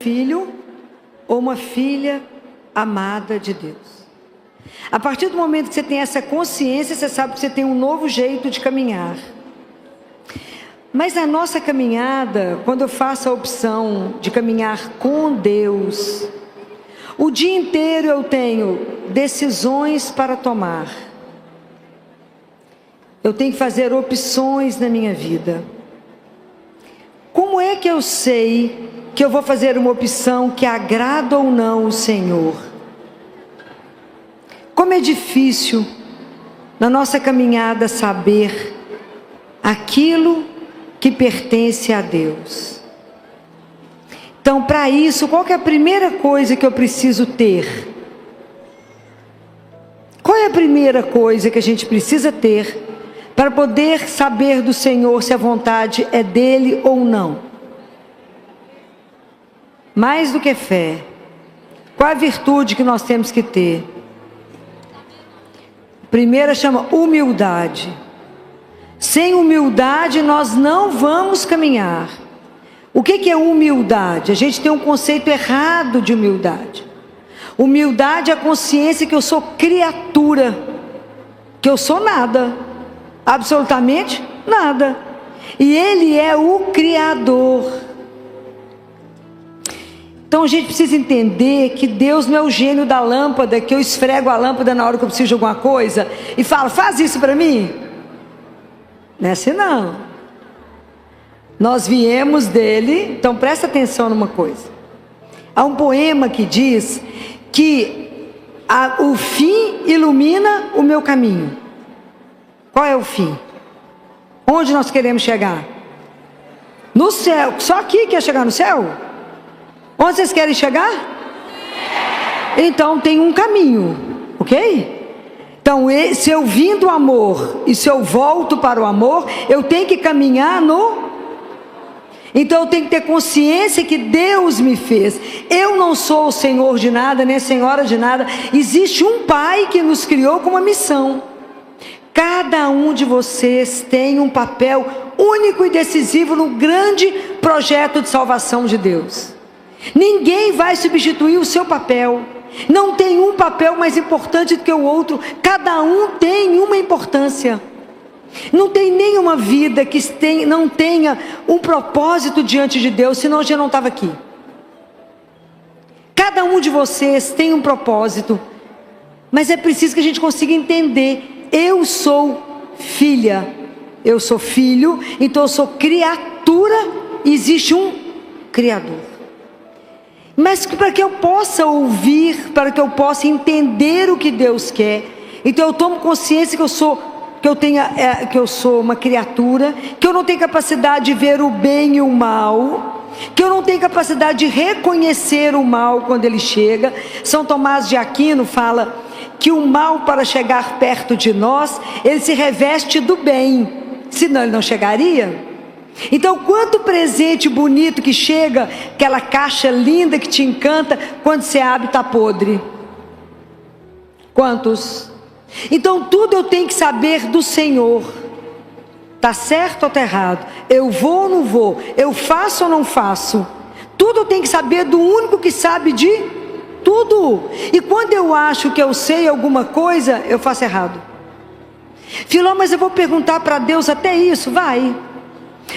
filho ou uma filha amada de Deus. A partir do momento que você tem essa consciência, você sabe que você tem um novo jeito de caminhar. Mas na nossa caminhada, quando eu faço a opção de caminhar com Deus, o dia inteiro eu tenho decisões para tomar. Eu tenho que fazer opções na minha vida. Como é que eu sei que eu vou fazer uma opção que agrada ou não o Senhor? Como é difícil na nossa caminhada saber aquilo que pertence a Deus. Então, para isso, qual que é a primeira coisa que eu preciso ter? Qual é a primeira coisa que a gente precisa ter para poder saber do Senhor se a vontade é dele ou não? Mais do que fé, qual a virtude que nós temos que ter? A primeira chama humildade. Sem humildade nós não vamos caminhar. O que é humildade? A gente tem um conceito errado de humildade. Humildade é a consciência que eu sou criatura, que eu sou nada, absolutamente nada, e Ele é o Criador. Então a gente precisa entender que Deus não é o gênio da lâmpada, que eu esfrego a lâmpada na hora que eu preciso de alguma coisa e falo, faz isso para mim. Não é assim não. Nós viemos dele. Então presta atenção numa coisa. Há um poema que diz que o fim ilumina o meu caminho. Qual é o fim? Onde nós queremos chegar? No céu. Só aqui quer chegar no céu? Onde vocês querem chegar? Então tem um caminho, ok? Então se eu vim do amor e se eu volto para o amor, eu tenho que caminhar no... Então eu tenho que ter consciência que Deus me fez. Eu não sou o Senhor de nada, nem a Senhora de nada. Existe um Pai que nos criou com uma missão. Cada um de vocês tem um papel único e decisivo no grande projeto de salvação de Deus. Ninguém vai substituir o seu papel. Não tem um papel mais importante do que o outro. Cada um tem uma importância. Não tem nenhuma vida que não tenha um propósito diante de Deus, senão eu já não estava aqui. Cada um de vocês tem um propósito, mas é preciso que a gente consiga entender. Eu sou filha, eu sou filho, então eu sou criatura, e existe um Criador. Mas para que eu possa ouvir, para que eu possa entender o que Deus quer, então eu tomo consciência que eu sou uma criatura, que eu não tenho capacidade de ver o bem e o mal, que eu não tenho capacidade de reconhecer o mal quando ele chega. São Tomás de Aquino fala que o mal, para chegar perto de nós, ele se reveste do bem, senão ele não chegaria. Então, quanto presente bonito que chega, aquela caixa linda que te encanta, quando você abre está podre. Quantos? Então tudo eu tenho que saber do Senhor. Está certo ou está errado? Eu vou ou não vou? Eu faço ou não faço? Tudo eu tenho que saber do único que sabe de tudo. E quando eu acho que eu sei alguma coisa, eu faço errado. Filó, mas eu vou perguntar para Deus até isso? Vai.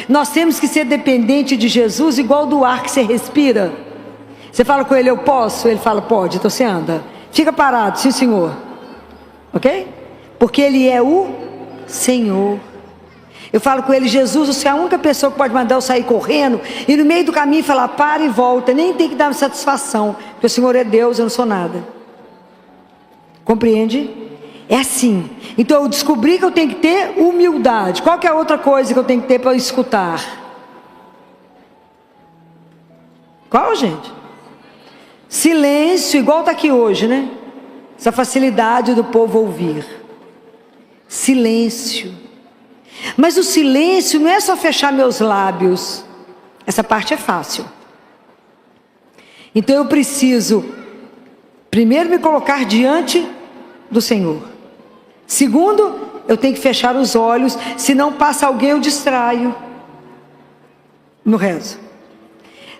Nós temos que ser dependente de Jesus, igual do ar que você respira. Você fala com ele, eu posso? Ele fala, pode, então você anda. Fica parado, sim senhor. Ok? Porque ele é o Senhor. Eu falo com ele, Jesus, você é a única pessoa que pode mandar eu sair correndo e no meio do caminho falar, para e volta. Nem tem que dar satisfação, porque o Senhor é Deus, eu não sou nada. Compreende? É assim. Então eu descobri que eu tenho que ter humildade. Qual que é a outra coisa que eu tenho que ter para escutar? Qual, gente? Silêncio, igual está aqui hoje, né? Essa facilidade do povo ouvir. Silêncio. Mas o silêncio não é só fechar meus lábios. Essa parte é fácil. Então eu preciso primeiro me colocar diante do Senhor. Segundo, eu tenho que fechar os olhos, senão passa alguém eu distraio no rezo.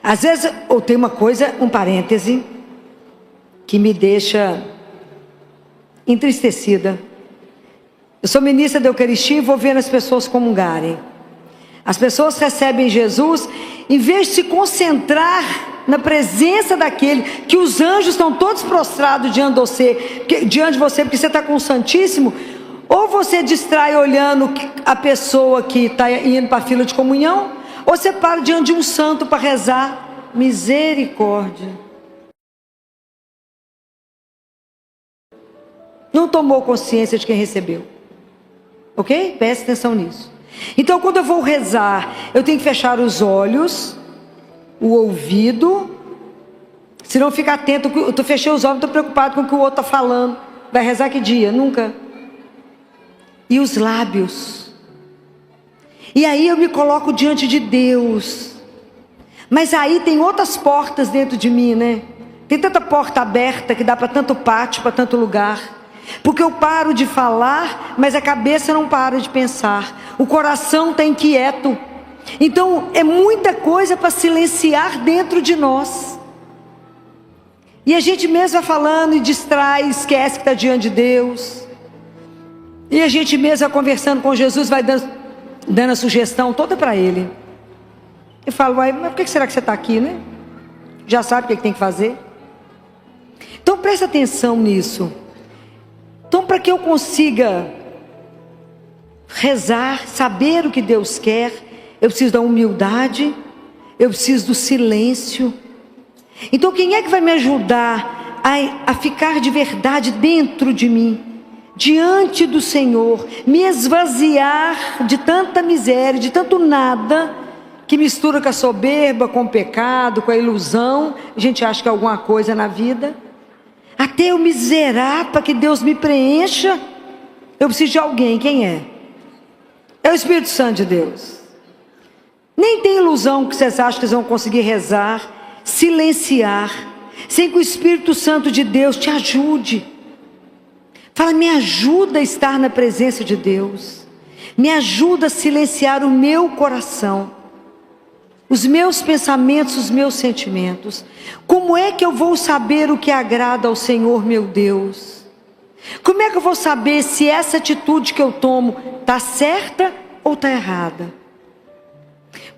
Às vezes, ou tem uma coisa, um parêntese, que me deixa entristecida. Eu sou ministra da Eucaristia e vou vendo as pessoas comungarem. As pessoas recebem Jesus, em vez de se concentrar na presença daquele, que os anjos estão todos prostrados diante de você, porque você está com o Santíssimo, ou você distrai olhando a pessoa que está indo para a fila de comunhão, ou você para diante de um santo para rezar. Misericórdia. Não tomou consciência de quem recebeu. Ok? Preste atenção nisso. Então, quando eu vou rezar, eu tenho que fechar os olhos, o ouvido. Se não ficar atento, eu fechei os olhos, estou preocupado com o que o outro está falando. Vai rezar que dia? Nunca. E os lábios. E aí eu me coloco diante de Deus. Mas aí tem outras portas dentro de mim, né? Tem tanta porta aberta que dá para tanto pátio, para tanto lugar. Porque eu paro de falar, mas a cabeça não para de pensar. O coração está inquieto. Então é muita coisa para silenciar dentro de nós. E a gente mesmo vai falando e distrai, esquece que está diante de Deus. E a gente mesmo vai conversando com Jesus, vai dando a sugestão toda para Ele. Eu falo, mas por que será que você está aqui, né? Já sabe o que tem que fazer? Então presta atenção nisso. Então, para que eu consiga rezar, saber o que Deus quer, eu preciso da humildade, eu preciso do silêncio. Então, quem é que vai me ajudar a ficar de verdade dentro de mim, diante do Senhor, me esvaziar de tanta miséria, de tanto nada, que mistura com a soberba, com o pecado, com a ilusão? A gente acha que é alguma coisa na vida. Até eu me zerar para que Deus me preencha, eu preciso de alguém. Quem é? É o Espírito Santo de Deus. Nem tem ilusão que vocês acham que vocês vão conseguir rezar, silenciar, sem que o Espírito Santo de Deus te ajude. Fala, me ajuda a estar na presença de Deus, me ajuda a silenciar o meu coração, os meus pensamentos, os meus sentimentos. Como é que eu vou saber o que agrada ao Senhor meu Deus? Como é que eu vou saber se essa atitude que eu tomo está certa ou está errada?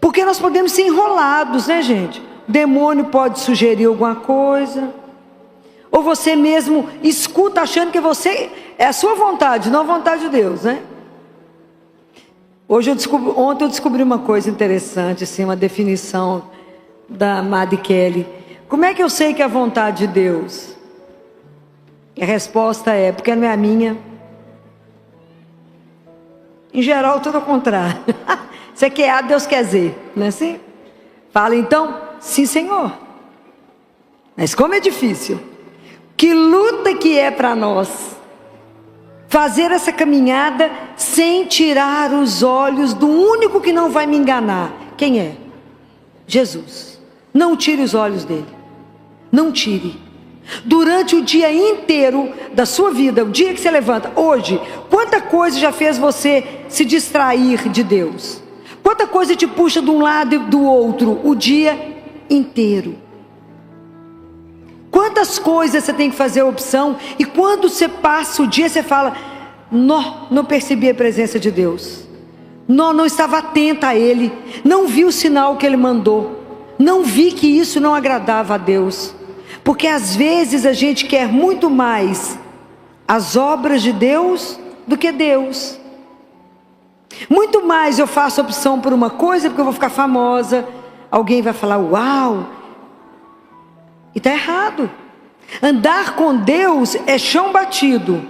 Porque nós podemos ser enrolados, né, gente? O demônio pode sugerir alguma coisa, ou você mesmo escuta achando que você é a sua vontade, não a vontade de Deus, né? Ontem eu descobri uma coisa interessante, assim, uma definição da Madre Kelly. Como é que eu sei que é a vontade de Deus? E a resposta é, porque não é a minha. Em geral, tudo ao contrário. Você quer A, Deus quer Z, não é assim? Fala então, sim, Senhor. Mas como é difícil. Que luta que é para nós fazer essa caminhada sem tirar os olhos do único que não vai me enganar. Quem é? Jesus. Não tire os olhos dele. Não tire. Durante o dia inteiro da sua vida, o dia que você levanta, hoje, quanta coisa já fez você se distrair de Deus? Quanta coisa te puxa de um lado e do outro o dia inteiro? Quantas coisas você tem que fazer a opção, e quando você passa o dia, você fala, não percebi a presença de Deus, não estava atenta a Ele, não vi o sinal que Ele mandou, não vi que isso não agradava a Deus. Porque às vezes a gente quer muito mais as obras de Deus do que Deus. Muito mais eu faço opção por uma coisa porque eu vou ficar famosa, alguém vai falar, uau, e está errado. Andar com Deus é chão batido.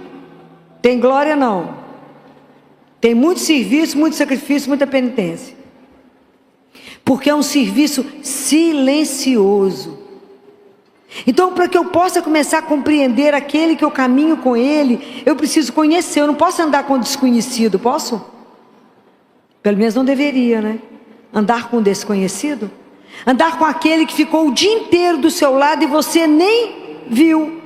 Tem glória não. Tem muito serviço, muito sacrifício, muita penitência. Porque é um serviço silencioso. Então, para que eu possa começar a compreender aquele que eu caminho com ele, eu preciso conhecer. Eu não posso andar com desconhecido, posso? Pelo menos não deveria, né? Andar com desconhecido. Andar com aquele que ficou o dia inteiro do seu lado e você nem viu.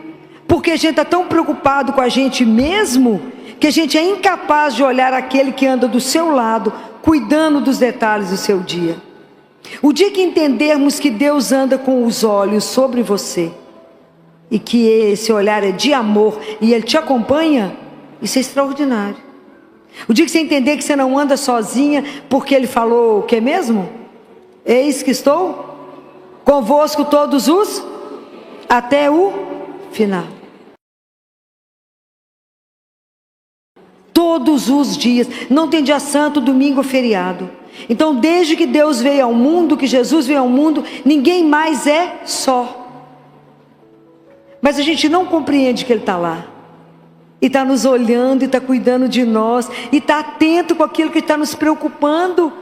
Porque a gente está tão preocupado com a gente mesmo, que a gente é incapaz de olhar aquele que anda do seu lado, cuidando dos detalhes do seu dia. O dia que entendermos que Deus anda com os olhos sobre você, e que esse olhar é de amor, e Ele te acompanha, isso é extraordinário. O dia que você entender que você não anda sozinha, porque Ele falou o que mesmo? Eis que estou convosco todos os, até o final. Todos os dias, não tem dia santo, domingo ou feriado. Então, desde que Deus veio ao mundo, que Jesus veio ao mundo, ninguém mais é só. Mas a gente não compreende que Ele está lá, e está nos olhando, e está cuidando de nós, e está atento com aquilo que está nos preocupando.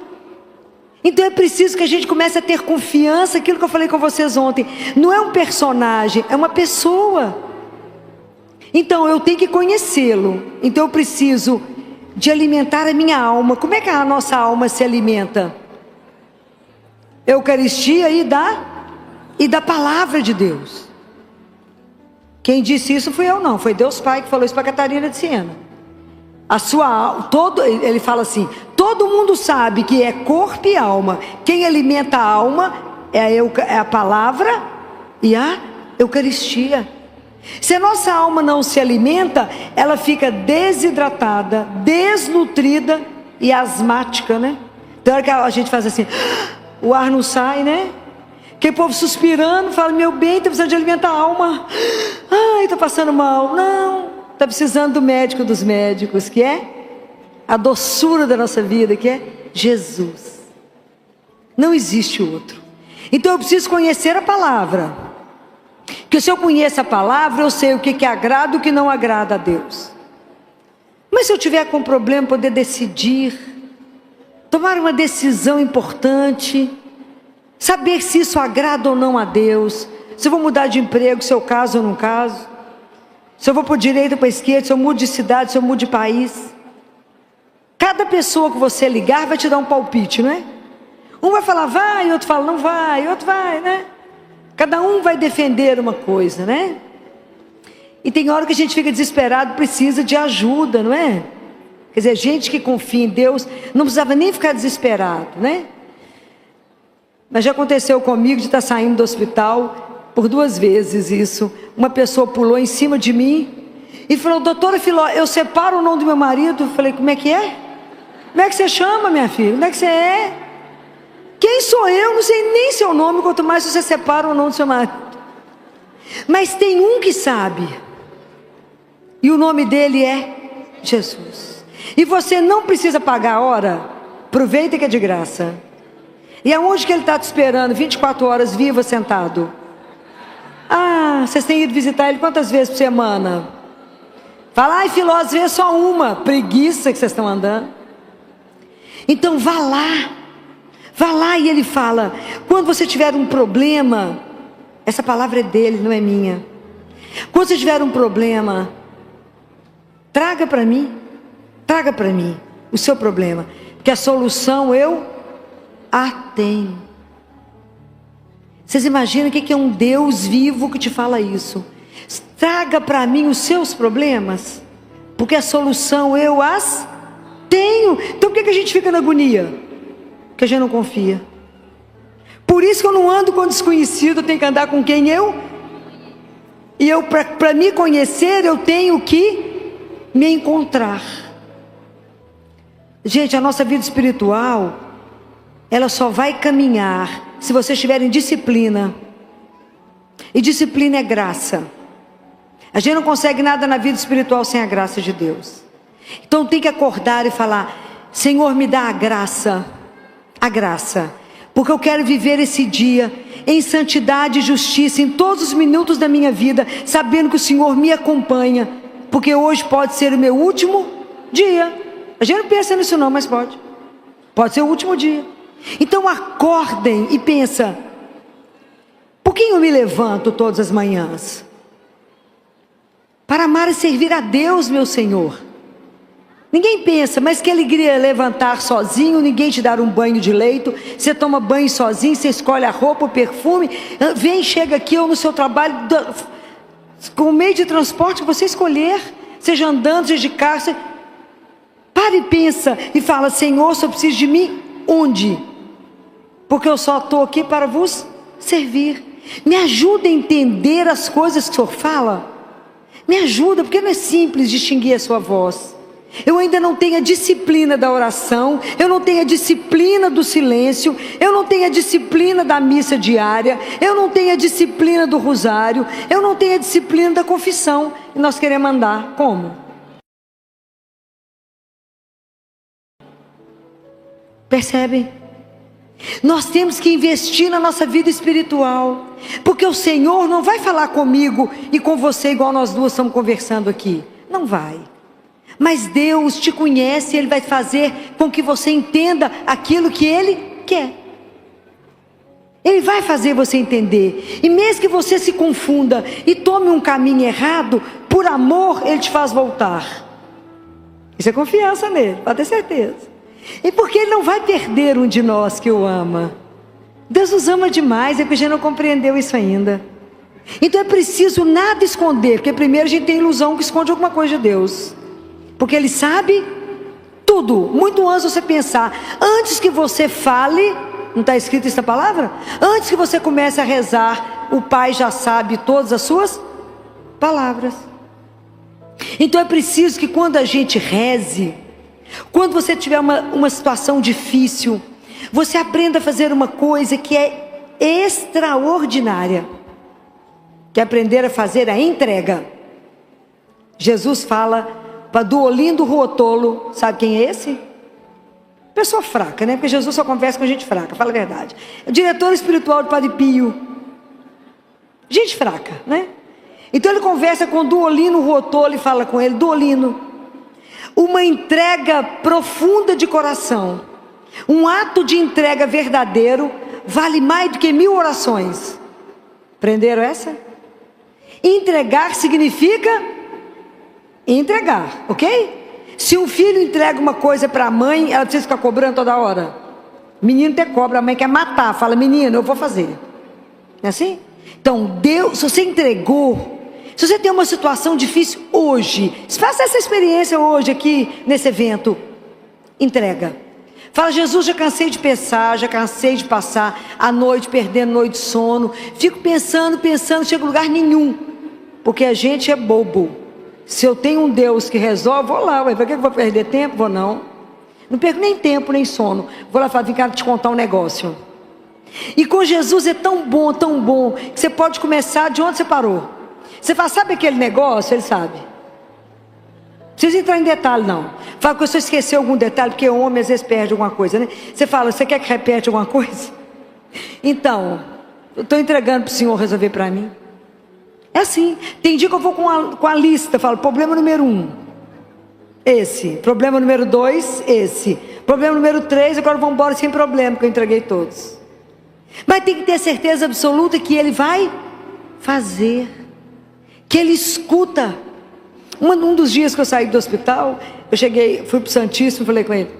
Então é preciso que a gente comece a ter confiança. Aquilo que eu falei com vocês ontem, não é um personagem, é uma pessoa. Então eu tenho que conhecê-lo. Então eu preciso de alimentar a minha alma. Como é que a nossa alma se alimenta? Eucaristia e da palavra de Deus. Quem disse isso fui eu não, foi Deus Pai que falou isso para Catarina de Siena. Ele fala assim, todo mundo sabe que é corpo e alma. Quem alimenta a alma é a palavra e a Eucaristia. Se a nossa alma não se alimenta, ela fica desidratada, desnutrida e asmática, né? Tem hora que a gente faz assim, o ar não sai, né? Que o povo suspirando, fala, meu bem, está precisando de alimentar a alma. Ai, está passando mal. Não, está precisando do médico dos médicos, que é a doçura da nossa vida, que é Jesus. Não existe outro. Então eu preciso conhecer a palavra. Porque se eu conheço a palavra, eu sei o que agrada e o que não agrada a Deus. Mas se eu tiver com problema, poder decidir, tomar uma decisão importante, saber se isso agrada ou não a Deus, se eu vou mudar de emprego, se eu caso ou não caso, se eu vou para a direita ou para a esquerda, se eu mudo de cidade, se eu mudo de país. Cada pessoa que você ligar vai te dar um palpite, não é? Um vai falar vai, outro fala não vai, outro vai, né? Cada um vai defender uma coisa, né? E tem hora que a gente fica desesperado, precisa de ajuda, não é? Quer dizer, gente que confia em Deus não precisava nem ficar desesperado, né? Mas já aconteceu comigo de estar saindo do hospital por 2 vezes isso. Uma pessoa pulou em cima de mim e falou, doutora Filó, eu separo o nome do meu marido. Eu falei, como é que é? Como é que você chama, minha filha? Como é que você é? Quem sou eu? Não sei nem seu nome, quanto mais você separa o nome do seu marido. Mas tem um que sabe, e o nome dele é Jesus. E você não precisa pagar a hora, aproveita que é de graça. E aonde que ele está te esperando? 24 horas vivo, sentado. Ah, vocês têm ido visitar ele quantas vezes por semana? Fala, ai Filó, às vezes só uma. Preguiça que vocês estão andando. Então vá lá e ele fala, quando você tiver um problema, essa palavra é dele, não é minha. Quando você tiver um problema, traga para mim o seu problema, porque a solução eu a tenho. Vocês imaginam o que é um Deus vivo que te fala isso? Traga para mim os seus problemas, porque a solução eu as tenho. Então por que a gente fica na agonia? Porque a gente não confia. Por isso que eu não ando com desconhecido, eu tenho que andar com quem e eu para me conhecer, eu tenho que me encontrar. Gente, a nossa vida espiritual, ela só vai caminhar se vocês tiverem disciplina. E disciplina é graça. A gente não consegue nada na vida espiritual sem a graça de Deus. Então tem que acordar e falar, Senhor, me dá a graça, porque eu quero viver esse dia em santidade e justiça, em todos os minutos da minha vida, sabendo que o Senhor me acompanha, porque hoje pode ser o meu último dia. A gente não pensa nisso não, mas pode ser o último dia. Então acordem e pensa, por que eu me levanto todas as manhãs? Para amar e servir a Deus, meu Senhor. Ninguém pensa, mas que alegria é levantar sozinho, ninguém te dar um banho de leito, você toma banho sozinho, você escolhe a roupa, o perfume, vem, chega aqui ou no seu trabalho, com o meio de transporte que você escolher, seja andando, seja de carro, para e pensa e fala, Senhor, só preciso de mim, onde? porque eu só estou aqui para vos servir. Me ajuda a entender as coisas que o Senhor fala. Me ajuda, porque não é simples distinguir a sua voz. Eu ainda não tenho a disciplina da oração, eu não tenho a disciplina do silêncio, eu não tenho a disciplina da missa diária, eu não tenho a disciplina do rosário, eu não tenho a disciplina da confissão. E nós queremos andar como? Percebem? Nós temos que investir na nossa vida espiritual, porque o Senhor não vai falar comigo e com você igual nós duas estamos conversando aqui. Não vai. Mas Deus te conhece, Ele vai fazer com que você entenda aquilo que Ele quer. Ele vai fazer você entender. E mesmo que você se confunda e tome um caminho errado, por amor Ele te faz voltar. Isso é confiança nele, pode ter certeza. E porque Ele não vai perder um de nós que o ama. Deus nos ama demais, é porque a gente não compreendeu isso ainda. Então é preciso nada esconder, porque primeiro a gente tem ilusão que esconde alguma coisa de Deus. Porque Ele sabe tudo, muito antes de você pensar. Antes que você fale, não está escrito essa palavra? Antes que você comece a rezar, o Pai já sabe todas as suas palavras. Então é preciso que quando a gente reze, quando você tiver uma situação difícil, você aprenda a fazer uma coisa que é extraordinária, que é aprender a fazer a entrega. Jesus fala para do Olinda Ruotolo, sabe quem é esse? Pessoa fraca, né? Porque Jesus só conversa com gente fraca, fala a verdade. O diretor espiritual do Padre Pio, gente fraca, né? Então ele conversa com o Duolino Ruotolo e fala com ele: Duolino, uma entrega profunda de coração, um ato de entrega verdadeiro vale mais do que 1000 orações. Prenderam essa? Entregar significa entregar, ok? Se um filho entrega uma coisa para a mãe, ela precisa ficar cobrando toda hora. Menino até cobra, a mãe quer matar, fala: menino, eu vou fazer. Não é assim? Então Deus, se você entregou, se você tem uma situação difícil hoje, faça essa experiência hoje aqui nesse evento. Entrega. Fala: Jesus, já cansei de pensar, já cansei de passar a noite perdendo noite de sono. Fico pensando, chego a lugar nenhum. Porque a gente é bobo. Se eu tenho um Deus que resolve, vou lá. Para que eu vou perder tempo? Vou não. Não perco nem tempo, nem sono. Vou lá falar: vem cá te contar um negócio. E com Jesus é tão bom, que você pode começar de onde você parou. Você fala: sabe aquele negócio? Ele sabe. Não precisa entrar em detalhe não. Fala que você esqueceu algum detalhe, porque o homem às vezes perde alguma coisa, né? Você fala: você quer que repete alguma coisa? Então, eu estou entregando para o Senhor resolver para mim. É assim. Tem dia que eu vou com a lista, falo: problema número 1, esse. Problema número 2, esse. Problema número 3, agora vamos embora sem problema, porque eu entreguei todos. Mas tem que ter certeza absoluta que Ele vai fazer, que Ele escuta. Um dos dias que eu saí do hospital, eu fui para o Santíssimo e falei com ele: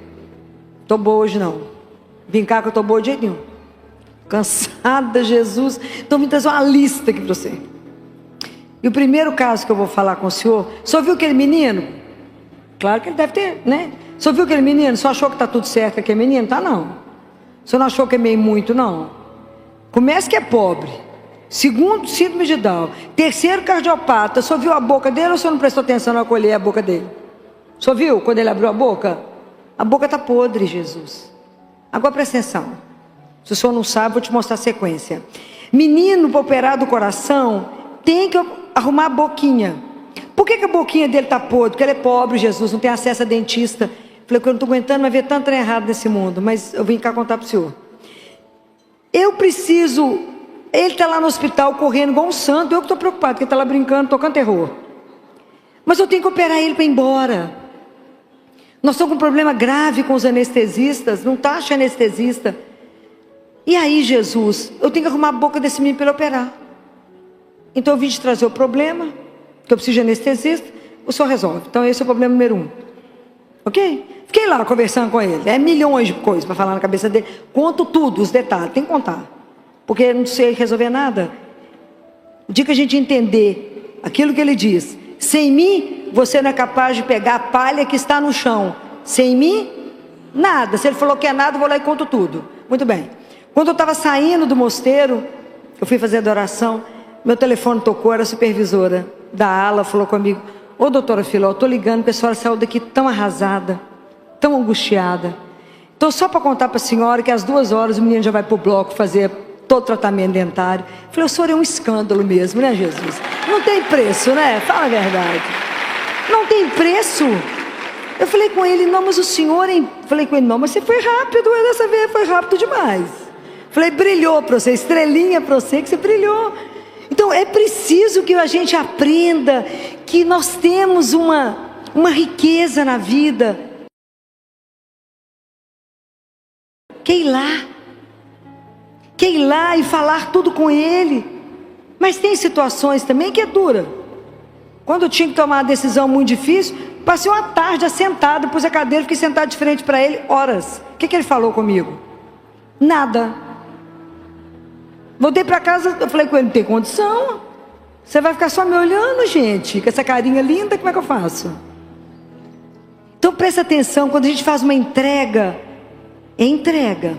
estou boa hoje não. Vim cá que eu estou boa de jeito nenhum. Cansada, Jesus. Então me trazer uma lista aqui para você. E o primeiro caso que eu vou falar com o senhor viu aquele menino? Claro que ele deve ter, né? O senhor viu aquele menino? Só achou que está tudo certo com aquele menino? Tá não. O senhor não achou que é meio muito, não? Começa que é pobre. Segundo, síndrome de Down. Terceiro, cardiopata. O senhor viu a boca dele ou o senhor não prestou atenção na acolher a boca dele? O senhor viu quando ele abriu a boca? A boca está podre, Jesus. Agora presta atenção. Se o senhor não sabe, vou te mostrar a sequência. Menino para operar do coração tem que arrumar a boquinha. Por que a boquinha dele está podre? Porque ele é pobre, Jesus, não tem acesso a dentista. Falei que eu não estou aguentando mais ver tanto trem errado nesse mundo, mas eu vim cá contar para o senhor. Eu preciso. Ele está lá no hospital correndo igual um santo. Eu que estou preocupado, porque ele está lá brincando, tocando terror. Mas eu tenho que operar ele para ir embora. Nós estamos com um problema grave com os anestesistas. Não está achando anestesista. E aí, Jesus, eu tenho que arrumar a boca desse menino para ele operar. Então eu vim te trazer o problema, que eu preciso de anestesista. O senhor resolve. Então esse é o problema número 1. Ok? Fiquei lá conversando com ele. É milhões de coisas para falar na cabeça dele. Conto tudo, os detalhes. Tem que contar. Porque eu não sei resolver nada. O dia que a gente entender aquilo que ele diz: sem mim, você não é capaz de pegar a palha que está no chão. Sem mim, nada. Se ele falou que é nada, eu vou lá e conto tudo. Muito bem. Quando eu estava saindo do mosteiro, eu fui fazer adoração, meu telefone tocou, era a supervisora da ala, falou comigo: ô doutora Filó, eu estou ligando porque a senhora saiu daqui tão arrasada, tão angustiada. Então só para contar para a senhora que às 2 horas o menino já vai para o bloco fazer todo o tratamento dentário. Eu falei: o senhor é um escândalo mesmo, né, Jesus? Não tem preço, né? Fala a verdade. Não tem preço. Eu falei com ele: não, mas o senhor... Falei com ele: não, mas você foi rápido, dessa vez foi rápido demais. Falei: brilhou para você, estrelinha para você, que você brilhou. Então é preciso que a gente aprenda que nós temos uma riqueza na vida. Quer ir lá e falar tudo com ele. Mas tem situações também que é dura. Quando eu tinha que tomar uma decisão muito difícil, passei uma tarde assentada, pus a cadeira, fiquei sentado de frente para ele, horas. O que ele falou comigo? Nada. Voltei para casa, eu falei com ele: não tem condição. Você vai ficar só me olhando, gente, com essa carinha linda, como é que eu faço? Então presta atenção, quando a gente faz uma entrega, é entrega.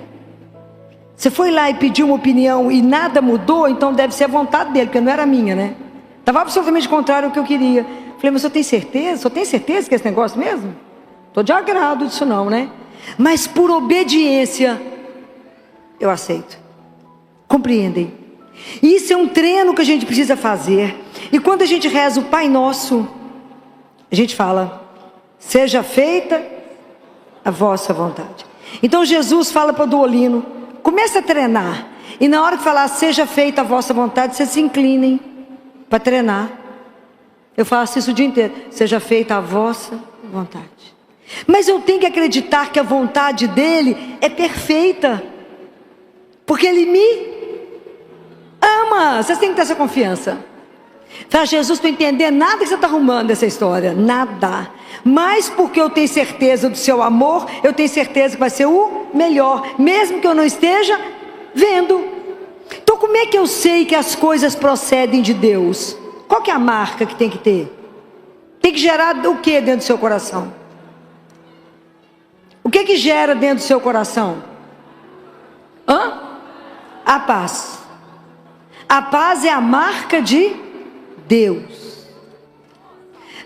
Você foi lá e pediu uma opinião e nada mudou, então deve ser a vontade dele, porque não era a minha, né? Estava absolutamente contrário ao que eu queria. Falei: mas o senhor tem certeza? O senhor tem certeza que é esse negócio mesmo? Estou de agrado disso não, né? Mas por obediência, eu aceito. Compreendem? Isso é um treino que a gente precisa fazer. E quando a gente reza o Pai Nosso, a gente fala: seja feita a vossa vontade. Então Jesus fala para o Duolino: comece a treinar. E na hora que falar seja feita a vossa vontade, vocês se inclinem para treinar. Eu faço isso o dia inteiro: seja feita a vossa vontade. Mas eu tenho que acreditar que a vontade dele é perfeita, porque ele me ama. Vocês têm que ter essa confiança. Fala: Jesus, estou entendendo nada que você está arrumando dessa história, nada. Mas porque eu tenho certeza do seu amor, eu tenho certeza que vai ser o melhor, mesmo que eu não esteja vendo. Então como é que eu sei que as coisas procedem de Deus? Qual que é a marca que tem que ter? Tem que gerar o que dentro do seu coração? O que gera dentro do seu coração? A paz. A paz é a marca de Deus.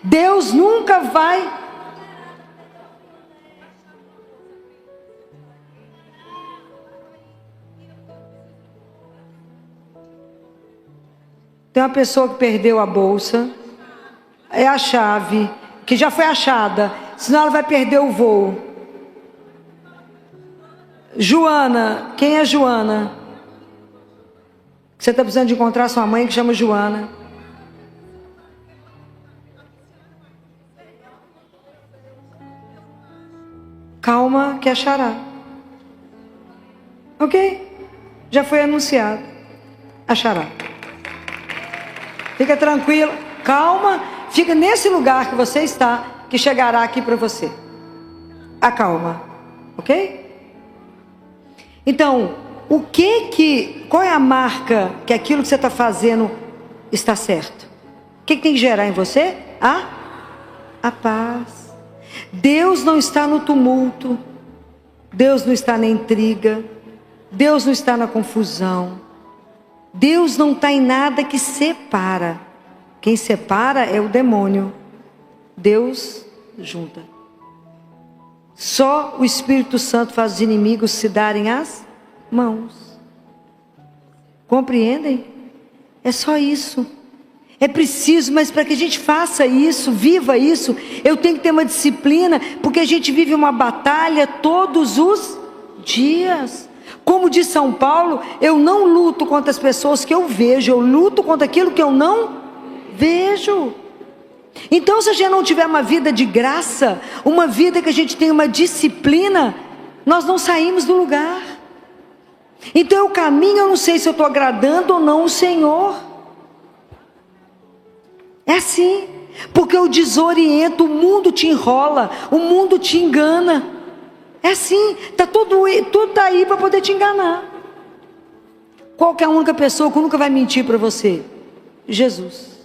Deus nunca vai... Tem uma pessoa que perdeu a bolsa, é a chave, que já foi achada, senão ela vai perder o voo. Joana, quem é Joana? Você está precisando de encontrar sua mãe, que chama Joana. Calma que achará. Ok? Já foi anunciado. Achará. Fica tranquilo, calma, fica nesse lugar que você está, que chegará aqui para você. Acalma, ok? Então, qual é a marca que aquilo que você está fazendo está certo? O que tem que gerar em você? A paz. Deus não está no tumulto, Deus não está na intriga, Deus não está na confusão. Deus não está em nada que separa. Quem separa é o demônio. Deus junta. Só o Espírito Santo faz os inimigos se darem as mãos. Compreendem? É só isso. É preciso, mas para que a gente faça isso, viva isso, eu tenho que ter uma disciplina, porque a gente vive uma batalha todos os dias. Como diz São Paulo, eu não luto contra as pessoas que eu vejo, eu luto contra aquilo que eu não vejo. Então, se a gente não tiver uma vida de graça, uma vida que a gente tem uma disciplina, nós não saímos do lugar. Então eu caminho, eu não sei se eu estou agradando ou não o Senhor. É assim, porque eu desoriento, o mundo te enrola, o mundo te engana. É assim, tudo está aí para poder te enganar. Qual que é a única pessoa que nunca vai mentir para você? Jesus.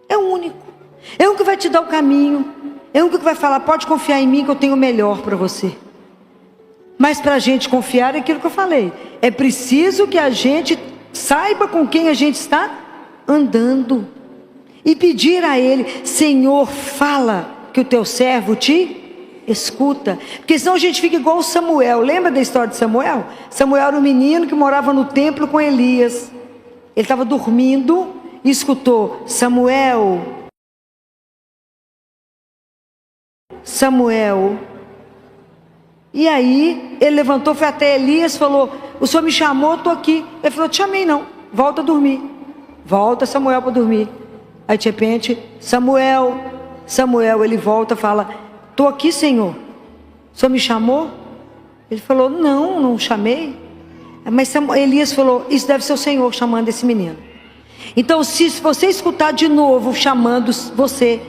É o único. É o único que vai te dar o caminho. É o único que vai falar: pode confiar em mim que eu tenho o melhor para você. Mas para a gente confiar é aquilo que eu falei. É preciso que a gente saiba com quem a gente está andando. E pedir a Ele: Senhor, fala, que o teu servo te escuta. Porque senão a gente fica igual o Samuel. Lembra da história de Samuel? Samuel era um menino que morava no templo com Elias. Ele estava dormindo e escutou: Samuel, Samuel. E aí ele levantou, foi até Elias, falou: o senhor me chamou, estou aqui. Ele falou: te chamei não, volta a dormir. Volta Samuel para dormir. Aí de repente, Samuel, Samuel, ele volta e fala: estou aqui, Senhor, o senhor me chamou? Ele falou: não, não chamei. Mas Elias falou: isso deve ser o Senhor chamando esse menino. Então, se você escutar de novo chamando você,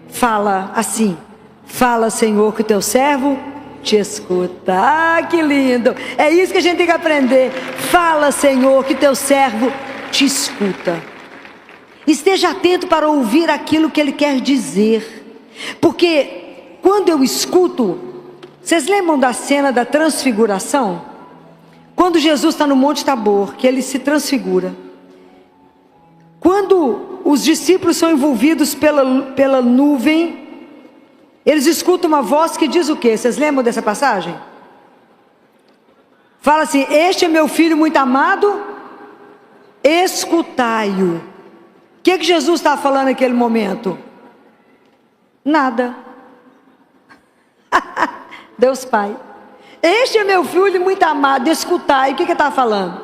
fala assim: fala, Senhor, que o teu servo te escuta. Ah, que lindo! É isso que a gente tem que aprender. Fala, Senhor, que teu servo te escuta. Esteja atento para ouvir aquilo que Ele quer dizer. Porque quando eu escuto, vocês lembram da cena da transfiguração? Quando Jesus está no Monte Tabor, que Ele se transfigura. Quando os discípulos são envolvidos pela nuvem, eles escutam uma voz que diz o quê? Vocês lembram dessa passagem? Fala assim: este é meu filho muito amado, escutai-o. O que Jesus estava falando naquele momento? Nada. Deus Pai: este é meu filho muito amado, escutai. O que ele estava falando?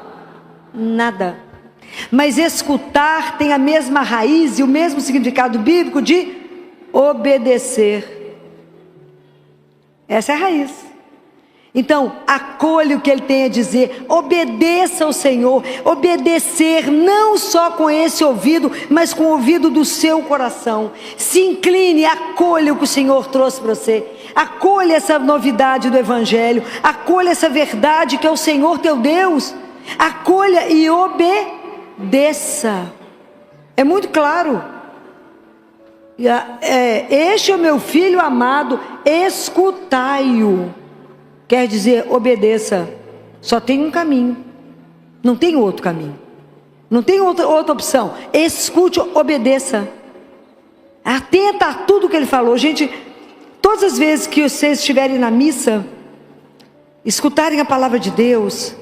Nada. Mas escutar tem a mesma raiz e o mesmo significado bíblico de obedecer. Essa é a raiz. Então, acolha o que Ele tem a dizer, obedeça ao Senhor. Obedecer não só com esse ouvido, mas com o ouvido do seu coração. Se incline, acolha o que o Senhor trouxe para você. Acolha essa novidade do Evangelho. Acolha essa verdade que é o Senhor teu Deus. Acolha e obedeça. É muito claro. Este é o meu filho amado, escutai-o. Quer dizer, obedeça. Só tem um caminho, não tem outro caminho, não tem outra opção. Escute, obedeça. Atenta a tudo que Ele falou. Gente, todas as vezes que vocês estiverem na missa, escutarem a palavra de Deus,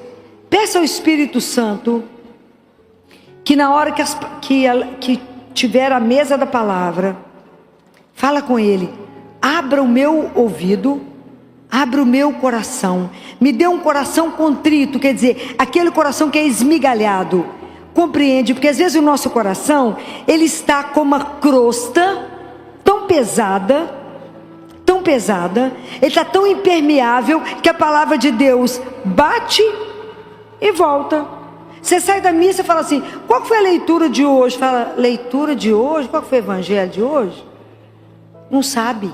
peça ao Espírito Santo que na hora que tiver a mesa da palavra, fala com Ele: abra o meu ouvido, abra o meu coração, me dê um coração contrito, quer dizer, aquele coração que é esmigalhado. Compreende? Porque às vezes o nosso coração, ele está com uma crosta tão pesada, ele está tão impermeável, que a palavra de Deus bate e volta. Você sai da missa e fala assim: qual foi a leitura de hoje? Fala: leitura de hoje? Qual foi o evangelho de hoje? Não sabe.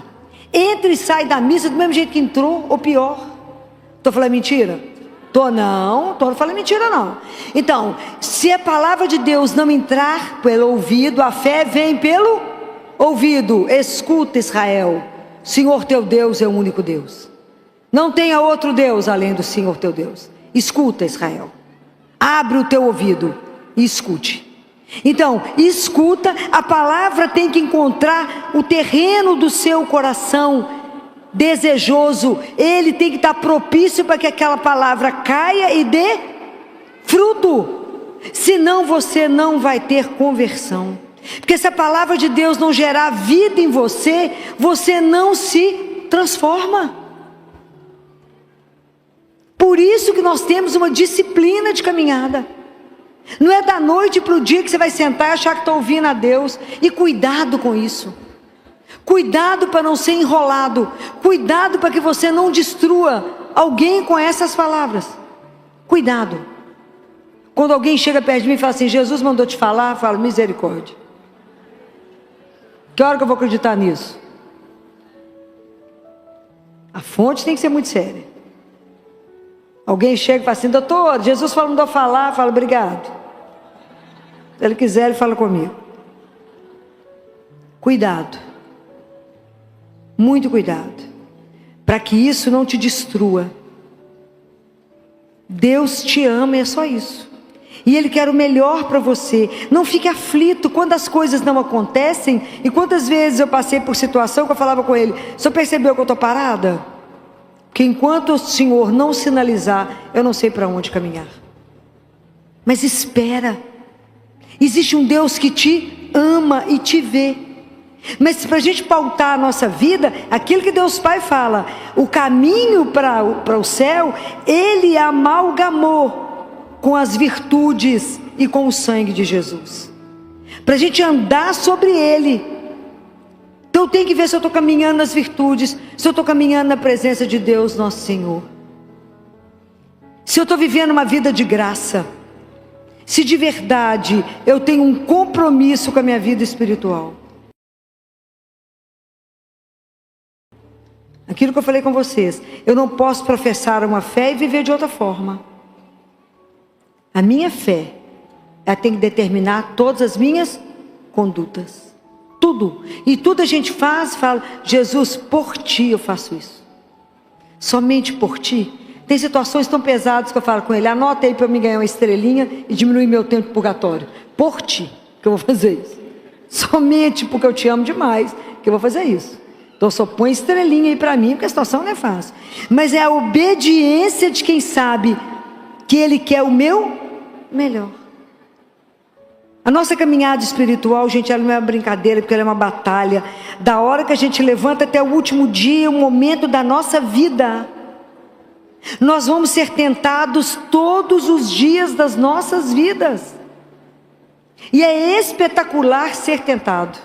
Entra e sai da missa do mesmo jeito que entrou, ou pior. Estou falando mentira? Não estou falando mentira não. Então, se a palavra de Deus não entrar pelo ouvido, a fé vem pelo ouvido. Escuta, Israel, Senhor teu Deus é o único Deus. Não tenha outro Deus além do Senhor teu Deus. Escuta, Israel. Abre o teu ouvido e escute. Então, escuta, a palavra tem que encontrar o terreno do seu coração desejoso. Ele tem que estar propício para que aquela palavra caia e dê fruto. Senão você não vai ter conversão. Porque se a palavra de Deus não gerar vida em você, você não se transforma. Por isso que nós temos uma disciplina de caminhada. Não é da noite para o dia que você vai sentar e achar que está ouvindo a Deus. E cuidado com isso. Cuidado para não ser enrolado. Cuidado para que você não destrua alguém com essas palavras. Cuidado. Quando alguém chega perto de mim e fala assim: Jesus mandou te falar, eu falo: misericórdia. Que hora que eu vou acreditar nisso? A fonte tem que ser muito séria. Alguém chega e fala assim: doutor, Jesus falou, mandou falar. Fala: obrigado. Se Ele quiser, Ele fala comigo. Cuidado. Muito cuidado. Para que isso não te destrua. Deus te ama e é só isso. E Ele quer o melhor para você. Não fique aflito quando as coisas não acontecem. E quantas vezes eu passei por situação que eu falava com Ele: o senhor percebeu que eu estou parada? Porque enquanto o Senhor não sinalizar, eu não sei para onde caminhar. Mas espera. Existe um Deus que te ama e te vê. Mas para a gente pautar a nossa vida, aquilo que Deus Pai fala, o caminho para o céu, Ele amalgamou com as virtudes e com o sangue de Jesus, para a gente andar sobre Ele. Então eu tenho que ver se eu estou caminhando nas virtudes, se eu estou caminhando na presença de Deus nosso Senhor, se eu estou vivendo uma vida de graça, se de verdade eu tenho um compromisso com a minha vida espiritual. Aquilo que eu falei com vocês, eu não posso professar uma fé e viver de outra forma. A minha fé, ela tem que determinar todas as minhas condutas. Tudo. E tudo a gente fala: Jesus, por ti eu faço isso. Somente por ti. Tem situações tão pesadas que eu falo com ele: anota aí para eu me ganhar uma estrelinha e diminuir meu tempo de purgatório. Por ti que eu vou fazer isso. Somente porque eu te amo demais que eu vou fazer isso. Então só põe estrelinha aí para mim, porque a situação não é fácil. Mas é a obediência de quem sabe que Ele quer o meu melhor. A nossa caminhada espiritual, gente, ela não é uma brincadeira, porque ela é uma batalha. Da hora que a gente levanta até o último dia, o momento da nossa vida. Nós vamos ser tentados todos os dias das nossas vidas. E é espetacular ser tentado.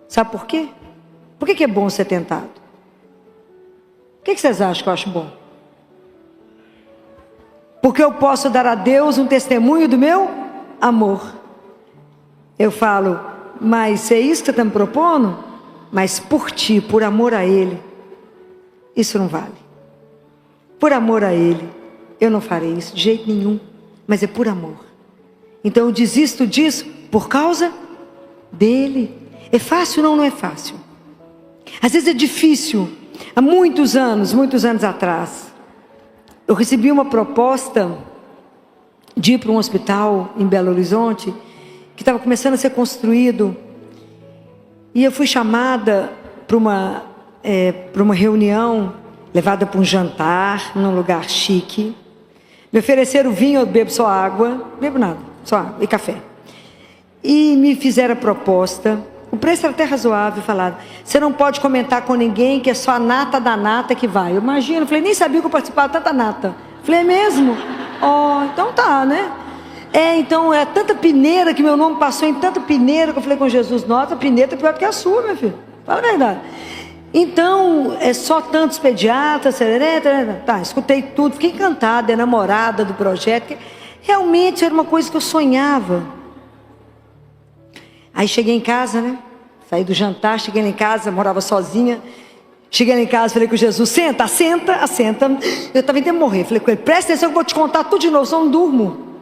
Sabe por quê? Por que é bom ser tentado? O que vocês acham que eu acho bom? Porque eu posso dar a Deus um testemunho do meu amor. Eu falo: mas é isso que você está me propondo? Mas por ti, por amor a Ele, isso não vale. Por amor a Ele, eu não farei isso de jeito nenhum. Mas é por amor. Então eu desisto disso por causa dEle. É fácil? Não, não é fácil. Às vezes é difícil. Há muitos anos atrás, eu recebi uma proposta de ir para um hospital em Belo Horizonte, que estava começando a ser construído. E eu fui chamada para uma reunião, levada para um jantar, num lugar chique. Me ofereceram vinho, eu bebo só água, não bebo nada, só água e café. E me fizeram a proposta. O preço era até razoável. Falaram: você não pode comentar com ninguém, que é só a nata da nata que vai. Eu imagino, falei, nem sabia que eu participava de tanta nata. Falei: é mesmo? Então tá, né? Então é tanta peneira, que meu nome passou em tanta peneira, que eu falei com Jesus: nossa, a peneira é pior do que a sua, meu filho. Fala a verdade. Então, é só tantos pediatras, tá, escutei tudo, fiquei encantada, enamorada do projeto, que realmente era uma coisa que eu sonhava. Aí cheguei em casa, né? Saí do jantar, cheguei lá em casa, morava sozinha. Cheguei lá em casa, falei com Jesus: senta. Eu estava indo morrer. Falei com ele: presta atenção que eu vou te contar tudo de novo, só não durmo.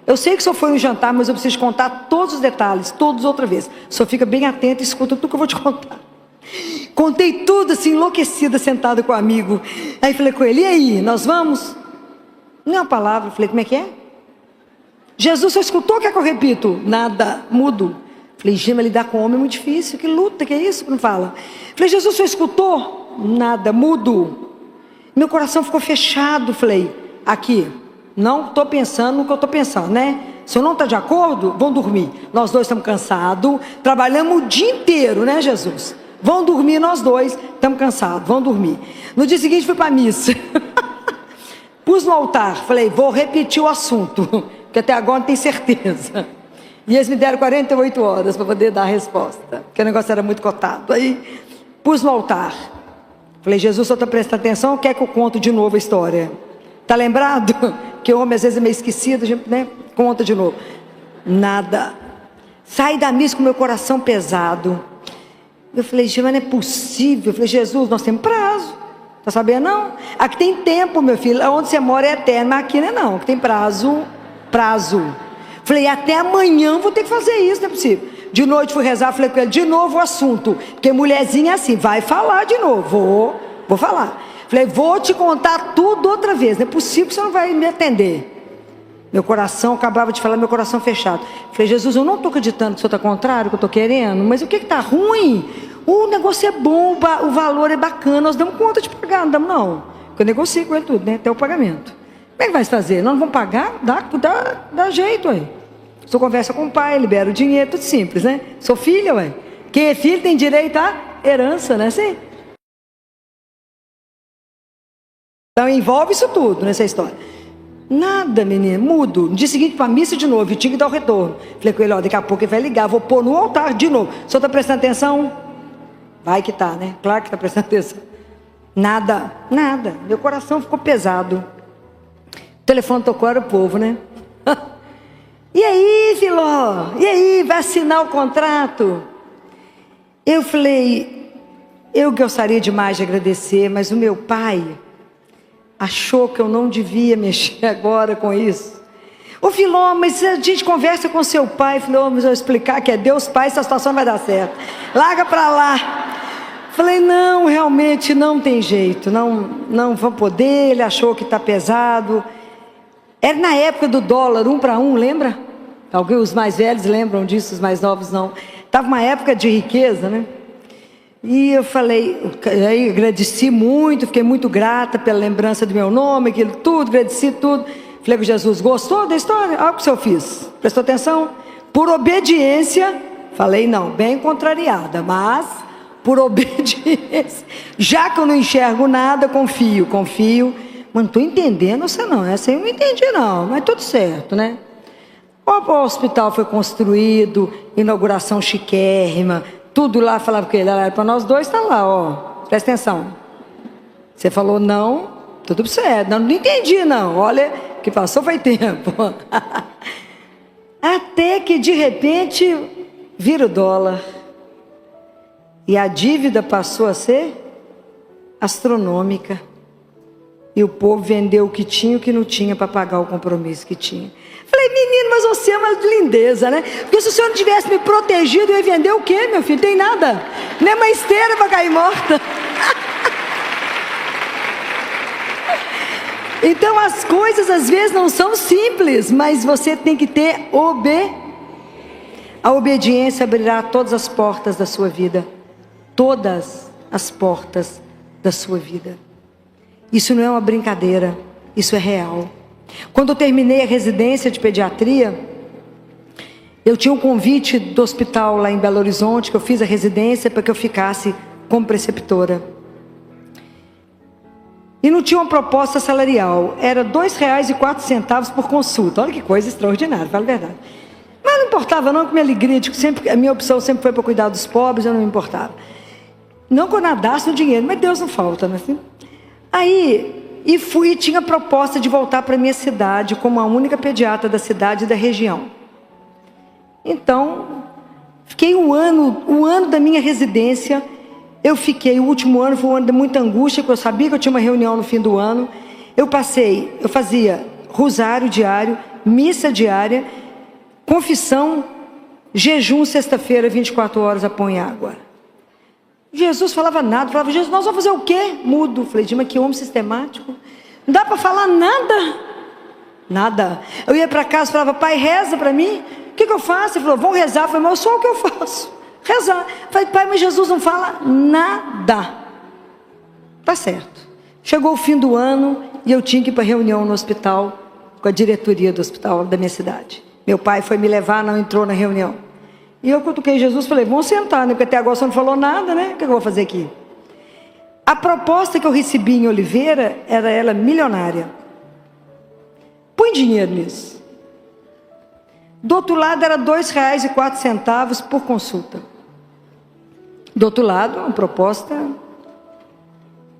Eu sei que o senhor foi no jantar, mas eu preciso contar todos os detalhes, todos outra vez. O senhor fica bem atento e escuta tudo que eu vou te contar. Contei tudo assim, enlouquecida, sentada com o amigo. Aí falei com ele: e aí, nós vamos? Não é uma palavra. Falei: como é que é? Jesus, só escutou? Quer que eu repito? Nada, mudo. Falei: Gema, lidar com homem é muito difícil, que luta, que é isso? Não fala. Falei: Jesus, você escutou? Nada, mudo. Meu coração ficou fechado. Falei: aqui, não estou pensando no que eu estou pensando, né? Se eu não está de acordo, vão dormir. Nós dois estamos cansados, trabalhamos o dia inteiro, né, Jesus? Vão dormir nós dois, estamos cansados, vão dormir. No dia seguinte fui para a missa. Pus no altar, falei: vou repetir o assunto, porque até agora não tenho certeza. E eles me deram 48 horas para poder dar a resposta, porque o negócio era muito cotado. Aí, pus no altar. Falei: Jesus, só está prestando atenção ou quer que eu conto de novo a história? Está lembrado? Que o homem às vezes é meio esquecido, né? Conta de novo. Nada. Saí da missa com meu coração pesado. Eu falei: Gema, não é possível. Eu falei: Jesus, nós temos prazo. Está sabendo, não? Aqui tem tempo, meu filho. Onde você mora é eterno, mas aqui não é não. Aqui tem prazo. Falei: até amanhã vou ter que fazer isso, não é possível. De noite fui rezar, falei com ele: de novo o assunto, porque mulherzinha é assim, vai falar de novo. Vou falar. Falei, vou te contar tudo outra vez. Não é possível que você não vai me atender. Meu coração, acabava de falar, meu coração fechado. Falei, Jesus, eu não estou acreditando que o senhor está contrário, que eu estou querendo. Mas o que está ruim? O negócio é bom, o valor é bacana. Nós damos conta de pagar, não damos não. Porque eu negocio com ele tudo, né? Até o pagamento. Como é que vai fazer? Nós não vamos pagar? Dá jeito, ué. O senhor conversa com o pai, libera o dinheiro, tudo simples, né? Sou filha, ué. Quem é filho tem direito à herança, né? Assim? Então envolve isso tudo nessa história. Nada, menina, mudo. No dia seguinte para a missa de novo, eu tinha que dar o retorno. Falei com ele, ó, daqui a pouco ele vai ligar, vou pôr no altar de novo. O senhor está prestando atenção? Vai que tá, né? Claro que está prestando atenção. Nada. Meu coração ficou pesado. O telefone tocou, era o povo, né? E aí, Filó? E aí, vai assinar o contrato? Eu falei, eu gostaria demais de agradecer, mas o meu pai achou que eu não devia mexer agora com isso. Ô Filó, mas a gente conversa com seu pai. Falei, mas eu vou explicar que é Deus Pai, essa situação vai dar certo. Larga para lá. Falei, não, realmente não tem jeito, não vou poder. Ele achou que está pesado. Era na época do dólar, 1 para 1, lembra? Alguns, os mais velhos lembram disso, os mais novos não. Estava uma época de riqueza, né? E eu falei, aí agradeci muito, fiquei muito grata pela lembrança do meu nome, aquilo tudo, agradeci tudo. Falei com Jesus, gostou da história? Olha o que eu fiz, prestou atenção? Por obediência, falei não, bem contrariada, mas por obediência, já que eu não enxergo nada, confio. Mas não estou entendendo essa não, essa eu não entendi não, mas tudo certo, né? O hospital foi construído, inauguração chiquérrima, tudo lá, falava que ele era para nós dois, está lá, ó, presta atenção. Você falou não, tudo certo, não entendi não, olha, que passou foi tempo. Até que de repente vira o dólar. E a dívida passou a ser astronômica. E o povo vendeu o que tinha e o que não tinha para pagar o compromisso que tinha. Falei, menino, mas você é uma lindeza, né? Porque se o senhor não tivesse me protegido, eu ia vender o quê, meu filho? Tem nada. Nem uma esteira para cair morta. Então as coisas às vezes não são simples, mas você tem que ter a obediência abrirá todas as portas da sua vida. Todas as portas da sua vida. Isso não é uma brincadeira, isso é real. Quando eu terminei a residência de pediatria, eu tinha um convite do hospital lá em Belo Horizonte, que eu fiz a residência para que eu ficasse como preceptora. E não tinha uma proposta salarial, era R$ 2,04 por consulta. Olha que coisa extraordinária, fala a verdade. Mas não importava não, que minha alegria, a minha opção sempre foi para cuidar dos pobres, eu não me importava. Não que eu nadasse no dinheiro, mas Deus não falta, né? Aí, e tinha proposta de voltar para a minha cidade, como a única pediatra da cidade e da região. Então, fiquei um ano da minha residência. O último ano foi um ano de muita angústia, porque eu sabia que eu tinha uma reunião no fim do ano. Eu fazia rosário diário, missa diária, confissão, jejum sexta-feira, 24 horas a pão e água. Jesus falava nada, falava, Jesus, nós vamos fazer o quê? Mudo. Falei, mas que homem sistemático. Não dá para falar nada. Eu ia para casa e falava, pai, reza para mim. O que eu faço? Ele falou, vão rezar. Eu falei, mas só o que eu faço? Rezar. Eu falei, pai, mas Jesus não fala nada. Tá certo. Chegou o fim do ano e eu tinha que ir para reunião no hospital, com a diretoria do hospital da minha cidade. Meu pai foi me levar, não entrou na reunião. E eu cutuquei Jesus e falei, vamos sentar, né? Porque até agora você não falou nada, né? O que eu vou fazer aqui? A proposta que eu recebi em Oliveira, era ela milionária. Põe dinheiro nisso. Do outro lado era R$ 2,04 por consulta. Do outro lado, uma proposta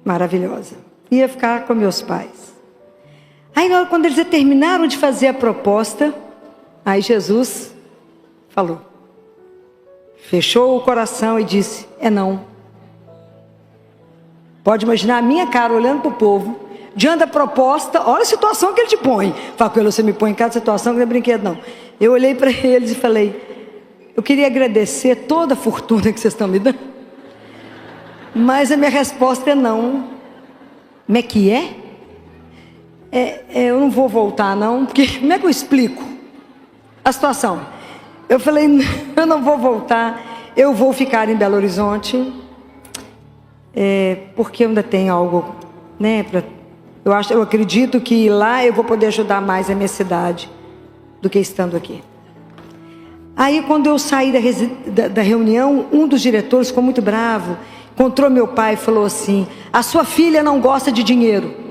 maravilhosa. Ia ficar com meus pais. Aí quando eles terminaram de fazer a proposta, aí Jesus falou. Fechou o coração e disse, é não. Pode imaginar a minha cara olhando para o povo, diante da proposta, olha a situação que ele te põe. Fala com ele, você me põe em cada situação que não é brinquedo não. Eu olhei para eles e falei, eu queria agradecer toda a fortuna que vocês estão me dando, mas a minha resposta é não. Como é que é? Eu não vou voltar não, porque como é que eu explico a situação? Eu falei, eu não vou voltar, eu vou ficar em Belo Horizonte, porque eu ainda tenho algo, né? Eu acredito que lá eu vou poder ajudar mais a minha cidade do que estando aqui. Aí quando eu saí da reunião, um dos diretores ficou muito bravo, encontrou meu pai e falou assim: a sua filha não gosta de dinheiro.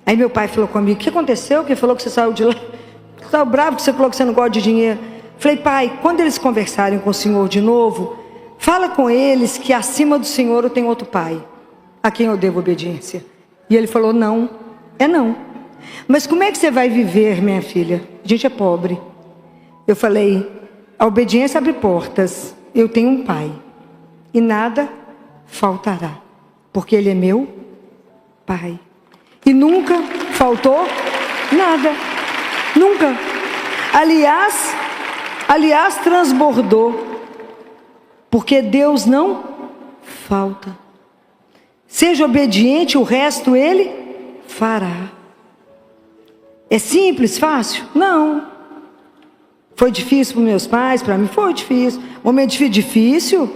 Aí meu pai falou comigo: o que aconteceu? Que falou que você saiu de lá? Você estava bravo que você falou que você não gosta de dinheiro. Falei: pai, quando eles conversarem com o Senhor de novo, fala com eles que acima do Senhor eu tenho outro pai, a quem eu devo obediência. E ele falou: não, não. Mas como é que você vai viver, minha filha? A gente é pobre. Eu falei: a obediência abre portas. Eu tenho um pai e nada faltará, porque ele é meu pai. E nunca faltou nada. Nunca. Aliás, transbordou. Porque Deus não falta. Seja obediente, o resto Ele fará. É simples, fácil? Não. Foi difícil para meus pais, para mim foi difícil. Momento difícil.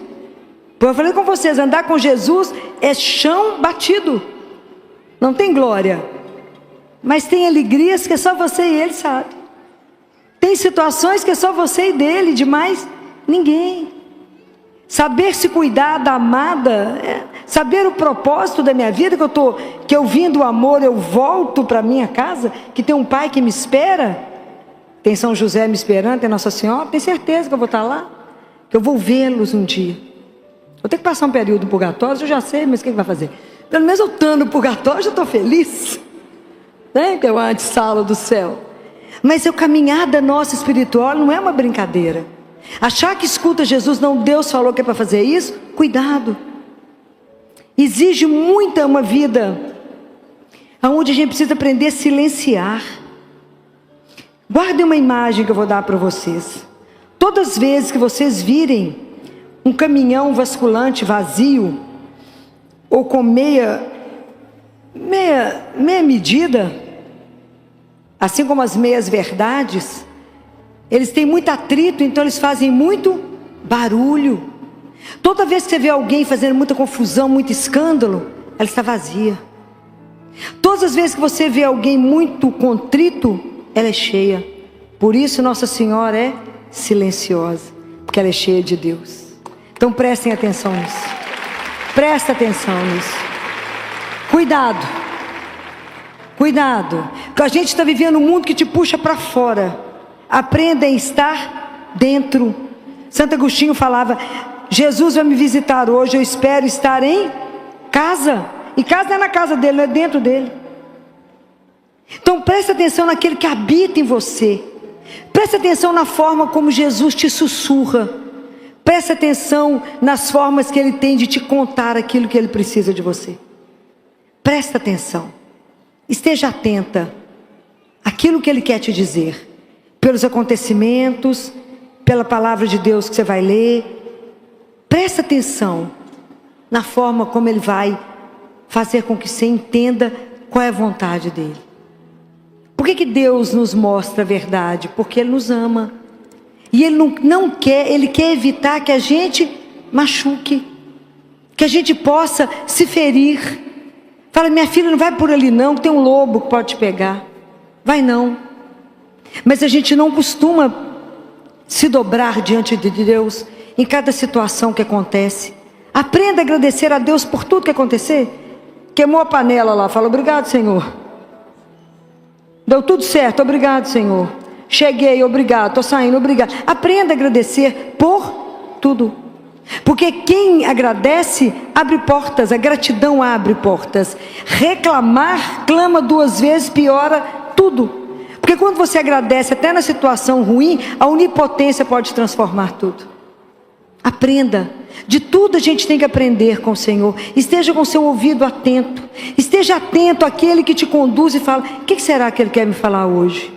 Eu falei com vocês, andar com Jesus é chão batido. Não tem glória. Mas tem alegrias que é só você e Ele sabe. Tem situações que é só você e dele, de mais ninguém. Saber se cuidar da amada, saber o propósito da minha vida, que eu vim do amor, eu volto para minha casa, que tem um pai que me espera, tem São José me esperando, tem Nossa Senhora, tem certeza que eu vou estar lá, que eu vou vê-los um dia. Vou ter que passar um período purgatório, eu já sei, mas o que vai fazer? Pelo menos eu estando no purgatório, já estou feliz, né? Que é uma antessala do céu. Mas a caminhada nossa espiritual não é uma brincadeira. Achar que escuta Jesus, não, Deus falou que é para fazer isso, cuidado. Exige muita uma vida onde a gente precisa aprender a silenciar. Guardem uma imagem que eu vou dar para vocês. Todas as vezes que vocês virem um caminhão vasculante vazio, ou com meia medida, assim como as meias verdades, eles têm muito atrito, então eles fazem muito barulho. Toda vez que você vê alguém fazendo muita confusão, muito escândalo, ela está vazia. Todas as vezes que você vê alguém muito contrito, ela é cheia. Por isso Nossa Senhora é silenciosa, porque ela é cheia de Deus. Então prestem atenção nisso. Presta atenção nisso. Cuidado. Cuidado. Porque a gente está vivendo um mundo que te puxa para fora. Aprenda a estar dentro. Santo Agostinho falava: Jesus vai me visitar hoje, eu espero estar em casa. E casa não é na casa dele, não é dentro dele. Então preste atenção naquele que habita em você. Preste atenção na forma como Jesus te sussurra. Preste atenção nas formas que Ele tem de te contar aquilo que Ele precisa de você. Preste atenção. Esteja atenta àquilo que Ele quer te dizer. Pelos acontecimentos, pela palavra de Deus que você vai ler. Preste atenção na forma como Ele vai fazer com que você entenda qual é a vontade dEle. Por que Deus nos mostra a verdade? Porque Ele nos ama. E Ele não quer, Ele quer evitar que a gente machuque, que a gente possa se ferir. Fala: minha filha, não vai por ali não, que tem um lobo que pode te pegar. Vai não. Mas a gente não costuma se dobrar diante de Deus em cada situação que acontece. Aprenda a agradecer a Deus por tudo que acontecer. Queimou a panela lá, fala: obrigado, Senhor. Deu tudo certo, obrigado, Senhor. Cheguei, obrigado, estou saindo, obrigado. Aprenda a agradecer por tudo. Porque quem agradece, abre portas. A gratidão abre portas. Reclamar, clama 2 vezes, piora tudo. Porque quando você agradece, até na situação ruim, a onipotência pode transformar tudo. Aprenda. De tudo a gente tem que aprender com o Senhor. Esteja com o seu ouvido atento. Esteja atento àquele que te conduz e fala: o que será que Ele quer me falar hoje?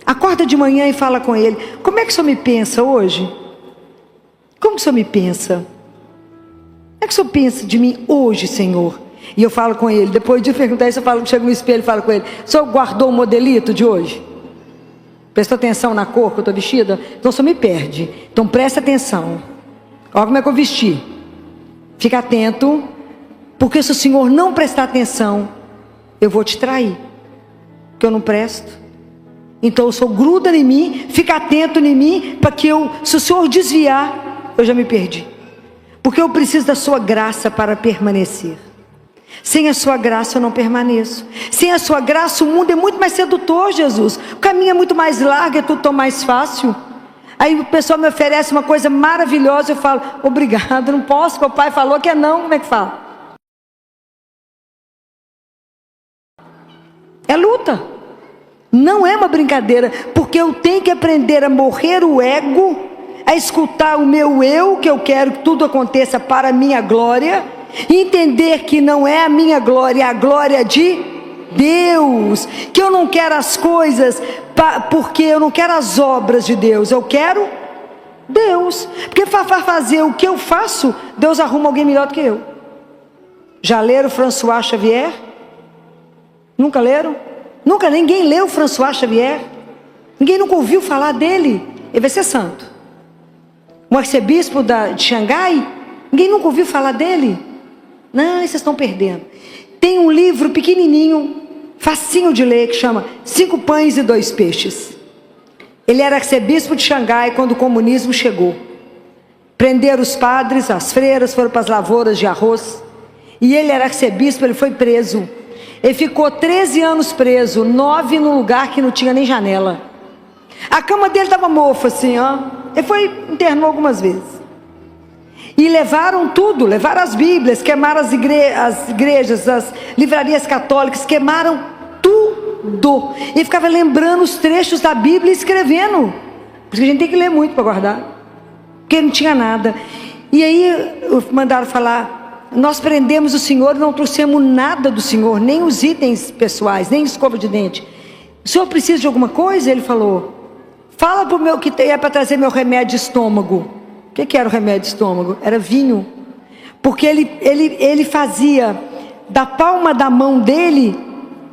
Acorda de manhã e fala com Ele: como é que o Senhor me pensa hoje? Como que o Senhor me pensa? é que o Senhor pensa de mim hoje, Senhor? E eu falo com ele, depois de perguntar isso, eu falo, chego no espelho e falo com ele: o Senhor guardou o modelito de hoje? Prestou atenção na cor que eu estou vestida? Então o Senhor me perde. Então presta atenção. Olha como é que eu vesti. Fica atento, porque se o Senhor não prestar atenção, eu vou te trair, porque eu não presto. Então o Senhor gruda em mim, fica atento em mim, para que se o Senhor desviar, eu já me perdi. Porque eu preciso da sua graça para permanecer. Sem a sua graça eu não permaneço. Sem a sua graça o mundo é muito mais sedutor, Jesus. O caminho é muito mais largo, é tudo tão mais fácil. Aí o pessoal me oferece uma coisa maravilhosa, eu falo: obrigado, não posso, porque o pai falou que é não. Como é que fala? É luta. Não é uma brincadeira, porque eu tenho que aprender a morrer o ego, a escutar o meu eu, que eu quero que tudo aconteça para a minha glória, e entender que não é a minha glória, é a glória de Deus, que eu não quero as coisas, porque eu não quero as obras de Deus, eu quero Deus, porque para fazer o que eu faço, Deus arruma alguém melhor do que eu. Já leram François Xavier? Nunca leram? Nunca ninguém leu François Xavier? Ninguém nunca ouviu falar dele? Ele vai ser santo. O arcebispo de Xangai? Ninguém nunca ouviu falar dele? Não, vocês estão perdendo. Tem um livro pequenininho, facinho de ler, que chama 5 Pães e 2 Peixes. Ele era arcebispo de Xangai quando o comunismo chegou. Prenderam os padres, as freiras, foram para as lavouras de arroz. E ele era arcebispo, ele foi preso. Ele ficou 13 anos preso, 9 num lugar que não tinha nem janela. A cama dele estava mofa assim, ó. Ele internou algumas vezes. E levaram tudo, levaram as Bíblias, queimaram as igrejas, as livrarias católicas, queimaram tudo. E ficava lembrando os trechos da Bíblia e escrevendo. Por isso que a gente tem que ler muito para guardar, porque não tinha nada. E aí mandaram falar: nós prendemos o Senhor e não trouxemos nada do Senhor, nem os itens pessoais, nem escova de dente. O Senhor precisa de alguma coisa? Ele falou: fala para o meu que é para trazer meu remédio de estômago. O que era o remédio de estômago? Era vinho. Porque ele fazia da palma da mão dele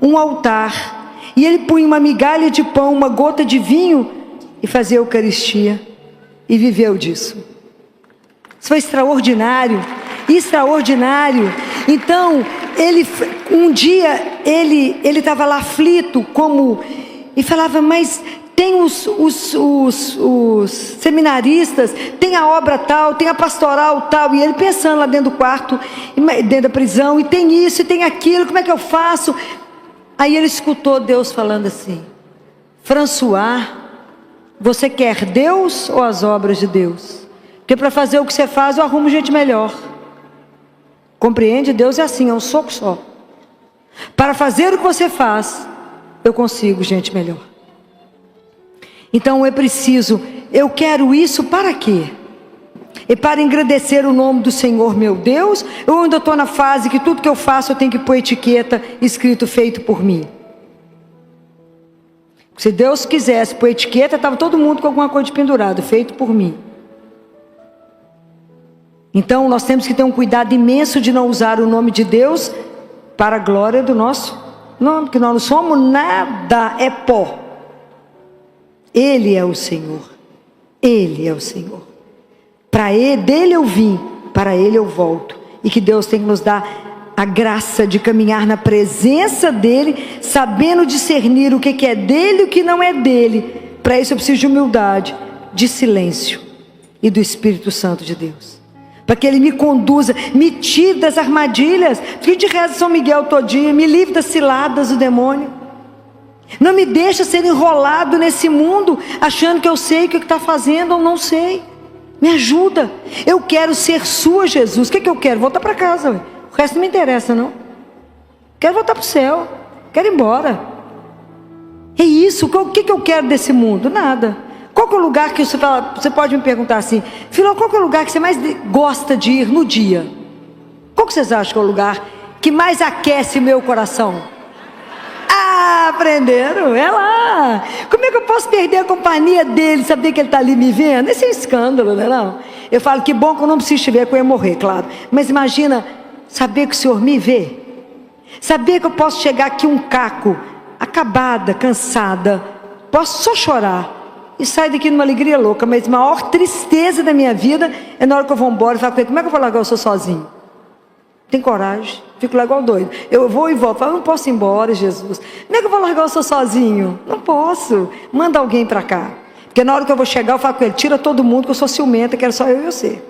um altar, e ele punha uma migalha de pão, uma gota de vinho, e fazia a Eucaristia, e viveu disso. Isso foi extraordinário. Extraordinário. Então um dia ele estava lá aflito, e falava: mas tem os seminaristas, tem a obra tal, tem a pastoral tal, e ele pensando lá dentro do quarto, dentro da prisão, e tem isso, e tem aquilo, como é que eu faço? Aí ele escutou Deus falando assim: François, você quer Deus ou as obras de Deus? Porque para fazer o que você faz, eu arrumo gente melhor. Compreende? Deus é assim, é um soco só. Para fazer o que você faz, eu consigo gente melhor. Então é preciso, eu quero isso para quê? É para engrandecer o nome do Senhor meu Deus? Eu ainda estou na fase que tudo que eu faço eu tenho que pôr etiqueta escrito feito por mim? Se Deus quisesse pôr etiqueta, estava todo mundo com alguma coisa de pendurado, feito por mim. Então nós temos que ter um cuidado imenso de não usar o nome de Deus para a glória do nosso nome, porque nós não somos nada, é pó. Ele é o Senhor. Ele é o Senhor. Dele eu vim, para Ele eu volto. E que Deus tem que nos dar a graça de caminhar na presença dEle, sabendo discernir o que é dEle e o que não é dEle. Para isso eu preciso de humildade, de silêncio e do Espírito Santo de Deus, para que Ele me conduza, me tire das armadilhas. Porque de reza São Miguel todo dia, me livre das ciladas do demônio. Não me deixa ser enrolado nesse mundo, achando que eu sei o que está fazendo ou não sei. Me ajuda. Eu quero ser sua, Jesus. O que eu quero? Voltar para casa. Ué. O resto não me interessa, não. Quero voltar para o céu. Quero ir embora. É isso. O que eu quero desse mundo? Nada. Qual que é o lugar que você fala? Você pode me perguntar assim: Filó, qual que é o lugar que você mais gosta de ir no dia? Qual que vocês acham que é o lugar que mais aquece meu coração? Aprenderam? É lá. Como é que eu posso perder a companhia dele, saber que ele está ali me vendo? Esse é um escândalo, não é não? Eu falo, que bom que eu não preciso te ver, que eu ia morrer, claro. Mas imagina, saber que o Senhor me vê. Saber que eu posso chegar aqui um caco, acabada, cansada. Posso só chorar e sair daqui numa alegria louca. Mas a maior tristeza da minha vida é na hora que eu vou embora e falo, como é que eu vou largar eu sou sozinho? Tem coragem, fico lá igual doido. Eu vou e volto, falo, não posso ir embora, Jesus. Como é que eu vou largar eu sou sozinho? Não posso, manda alguém para cá. Porque na hora que eu vou chegar, eu falo com ele, tira todo mundo, que eu sou ciumenta, quero só eu e você.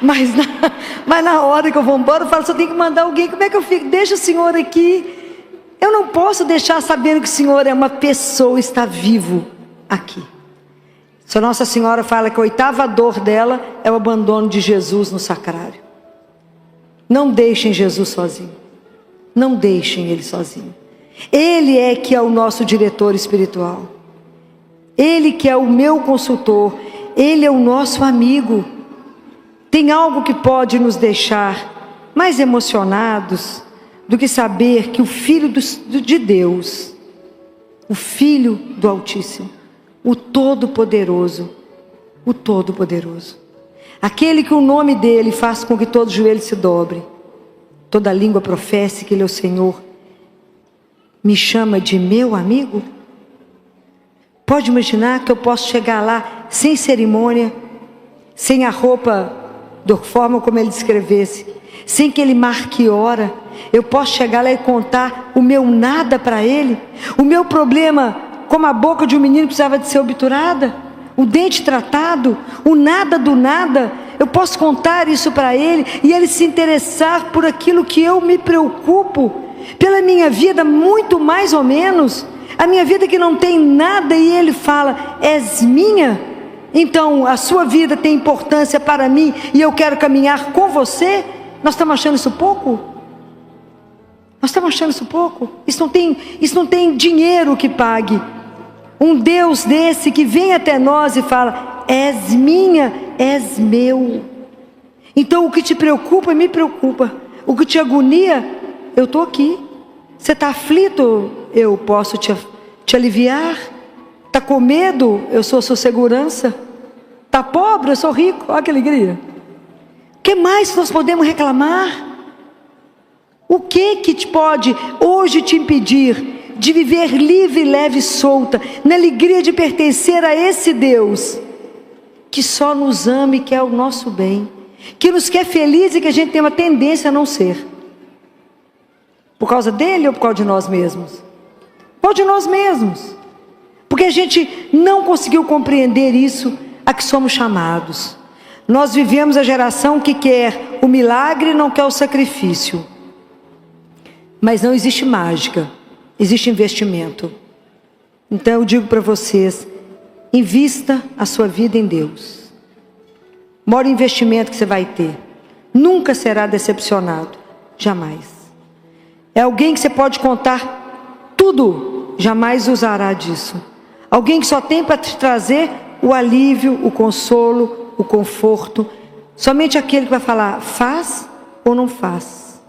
Mas na hora que eu vou embora, eu falo, só tem que mandar alguém, como é que eu fico? Deixa o Senhor aqui. Eu não posso deixar sabendo que o Senhor é uma pessoa, está vivo aqui. Se a Nossa Senhora fala que a 8ª dor dela é o abandono de Jesus no sacrário. Não deixem Jesus sozinho. Não deixem Ele sozinho. Ele é que é o nosso diretor espiritual. Ele que é o meu consultor. Ele é o nosso amigo. Tem algo que pode nos deixar mais emocionados do que saber que o Filho de Deus, o Filho do Altíssimo, o Todo-Poderoso, aquele que o nome dele faz com que todo joelho se dobre, toda língua professe que ele é o Senhor, me chama de meu amigo? Pode imaginar que eu posso chegar lá sem cerimônia, sem a roupa da forma como ele descrevesse, sem que ele marque hora. Eu posso chegar lá e contar o meu nada para ele, o meu problema, como a boca de um menino precisava de ser obturada, o dente tratado, o nada do nada. Eu posso contar isso para ele e ele se interessar por aquilo que eu me preocupo, pela minha vida muito mais ou menos, a minha vida que não tem nada, e ele fala, és minha, então a sua vida tem importância para mim e eu quero caminhar com você. Nós estamos achando isso pouco? Nós estamos achando isso pouco? Isso não tem dinheiro que pague. Um Deus desse que vem até nós e fala, és minha, és meu. Então o que te preocupa, me preocupa. O que te agonia, eu estou aqui. Você está aflito, eu posso te aliviar. Está com medo, eu sou sua segurança. Está pobre, eu sou rico. Olha que alegria. O que mais nós podemos reclamar? O que te pode hoje te impedir de viver livre, leve e solta, na alegria de pertencer a esse Deus que só nos ama e quer o nosso bem, que nos quer feliz e que a gente tem uma tendência a não ser? Por causa dele ou por causa de nós mesmos? Por causa de nós mesmos. Porque a gente não conseguiu compreender isso a que somos chamados. Nós vivemos a geração que quer o milagre e não quer o sacrifício. Mas não existe mágica, existe investimento. Então eu digo para vocês, invista a sua vida em Deus. O maior investimento que você vai ter, nunca será decepcionado, jamais. É alguém que você pode contar tudo, jamais usará disso. Alguém que só tem para te trazer o alívio, o consolo, o conforto. Somente aquele que vai falar, faz ou não faz.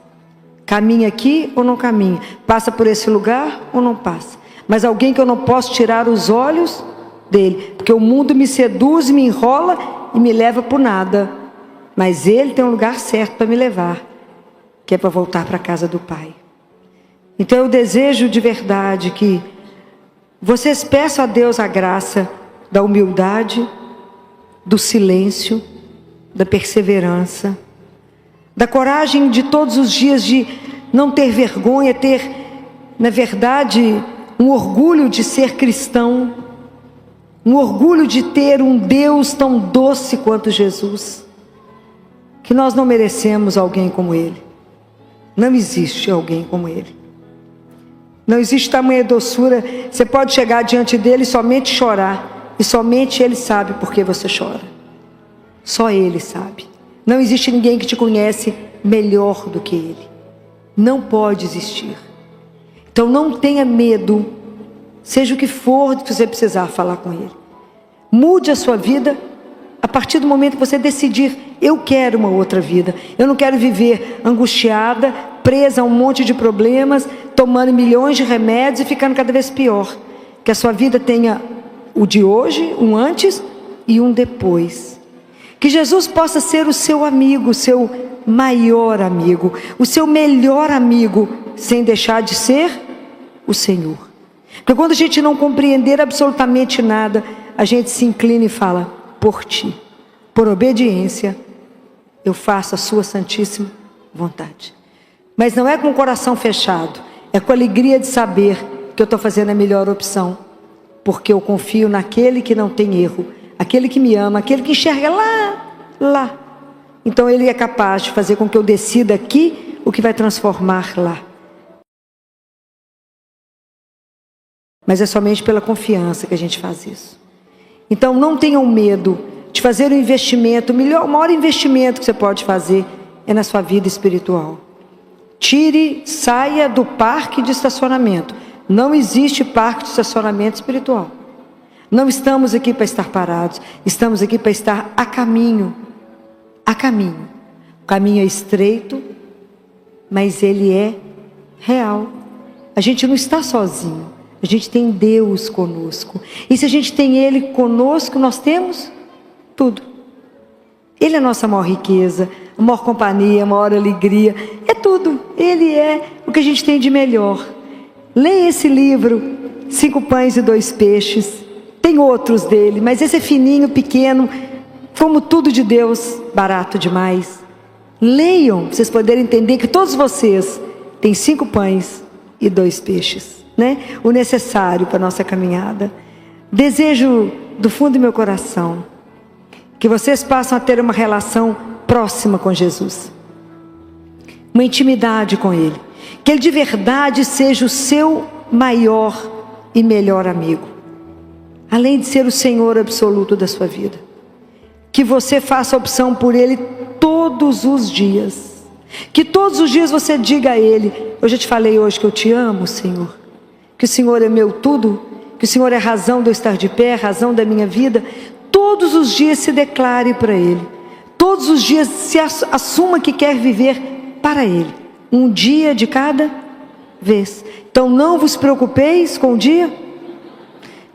Caminha aqui ou não caminha. Passa por esse lugar ou não passa. Mas alguém que eu não posso tirar os olhos dele. Porque o mundo me seduz, me enrola e me leva por nada. Mas ele tem um lugar certo para me levar. Que é para voltar para a casa do Pai. Então eu desejo de verdade que vocês peçam a Deus a graça da humildade, do silêncio, da perseverança, da coragem de todos os dias de não ter vergonha, ter, na verdade, um orgulho de ser cristão, um orgulho de ter um Deus tão doce quanto Jesus, que nós não merecemos alguém como Ele. Não existe alguém como Ele. Não existe tamanha doçura. Você pode chegar diante dele e somente chorar, e somente Ele sabe por que você chora. Só Ele sabe. Não existe ninguém que te conhece melhor do que Ele. Não pode existir. Então não tenha medo, seja o que for que você precisar falar com Ele. Mude a sua vida a partir do momento que você decidir, eu quero uma outra vida. Eu não quero viver angustiada, presa a um monte de problemas, tomando milhões de remédios e ficando cada vez pior. Que a sua vida tenha o de hoje, um antes e um depois. Que Jesus possa ser o seu amigo, o seu maior amigo, o seu melhor amigo, sem deixar de ser o Senhor. Porque quando a gente não compreender absolutamente nada, a gente se inclina e fala: por ti, por obediência, eu faço a sua santíssima vontade. Mas não é com o coração fechado, é com a alegria de saber que eu estou fazendo a melhor opção, porque eu confio naquele que não tem erro, aquele que me ama, aquele que enxerga lá. Então ele é capaz de fazer com que eu decida aqui o que vai transformar lá. Mas é somente pela confiança que a gente faz isso. Então não tenham medo de fazer um investimento. O maior investimento que você pode fazer é na sua vida espiritual. Saia do parque de estacionamento. Não existe parque de estacionamento espiritual. Não estamos aqui para estar parados, estamos aqui para estar a caminho. A caminho. O caminho é estreito, mas ele é real. A gente não está sozinho, a gente tem Deus conosco. E se a gente tem Ele conosco, nós temos tudo. Ele é a nossa maior riqueza, a maior companhia, a maior alegria, é tudo. Ele é o que a gente tem de melhor. Leia esse livro, 5 pães e 2 peixes. Tem outros dele, mas esse é fininho, pequeno, como tudo de Deus, barato demais. Leiam, para vocês poderem entender que todos vocês têm 5 pães e 2 peixes, né? O necessário para a nossa caminhada. Desejo do fundo do meu coração que vocês passem a ter uma relação próxima com Jesus, uma intimidade com Ele, que Ele de verdade seja o seu maior e melhor amigo, além de ser o Senhor absoluto da sua vida. Que você faça a opção por Ele todos os dias, que todos os dias você diga a Ele: eu já te falei hoje que eu te amo, Senhor, que o Senhor é meu tudo, que o Senhor é a razão de eu estar de pé, a razão da minha vida. Todos os dias se declare para Ele, todos os dias se assuma que quer viver para Ele, um dia de cada vez. Então não vos preocupeis com o dia,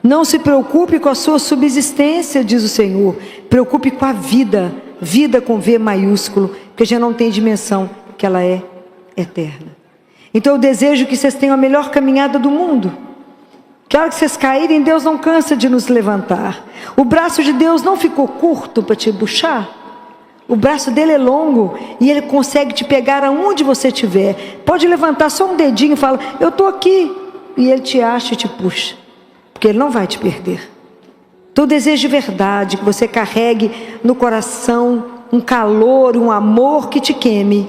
não se preocupe com a sua subsistência, diz o Senhor. Preocupe com a vida, vida com V maiúsculo, porque já não tem dimensão, que ela é eterna. Então eu desejo que vocês tenham a melhor caminhada do mundo. Que a hora que vocês caírem, Deus não cansa de nos levantar. O braço de Deus não ficou curto para te puxar. O braço dele é longo e ele consegue te pegar aonde você estiver. Pode levantar só um dedinho e fala: eu estou aqui. E ele te acha e te puxa, porque ele não vai te perder. Então eu desejo de verdade que você carregue no coração um calor, um amor que te queime,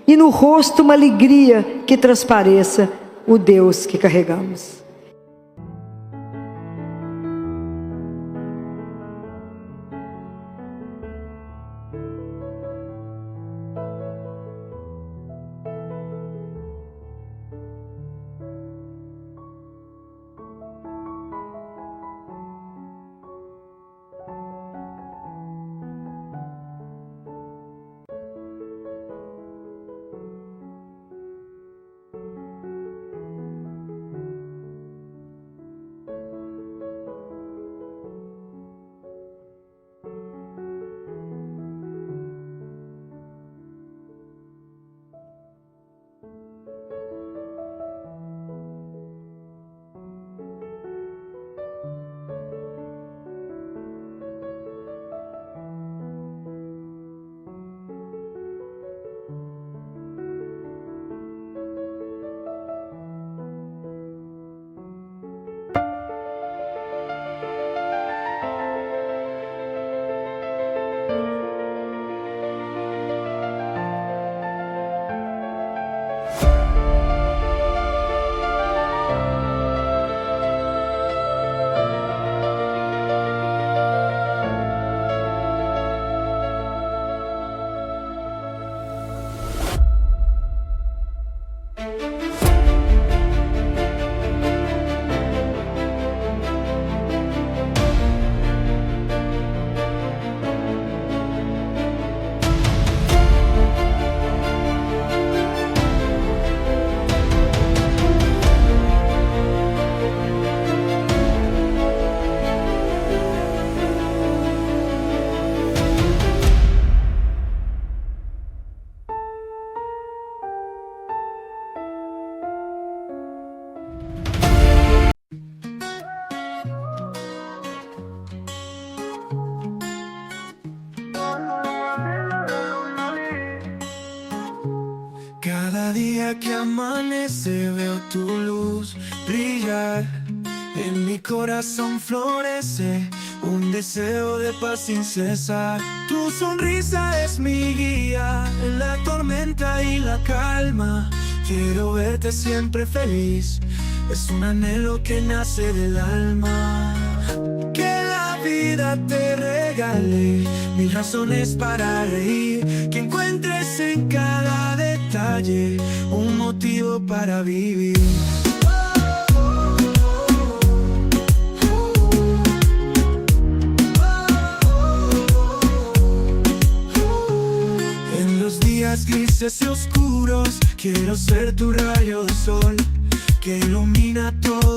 e no rosto uma alegria que transpareça o Deus que carregamos. Cada día que amanece veo tu luz brillar. En mi corazón florece un deseo de paz sin cesar. Tu sonrisa es mi guía en la tormenta y la calma. Quiero verte siempre feliz, es un anhelo que nace del alma. Que la vida te regale mil razones para reír, que encuentres en cada detalle un motivo para vivir. En los días grises y oscuros quiero ser tu rayo de sol que ilumina todo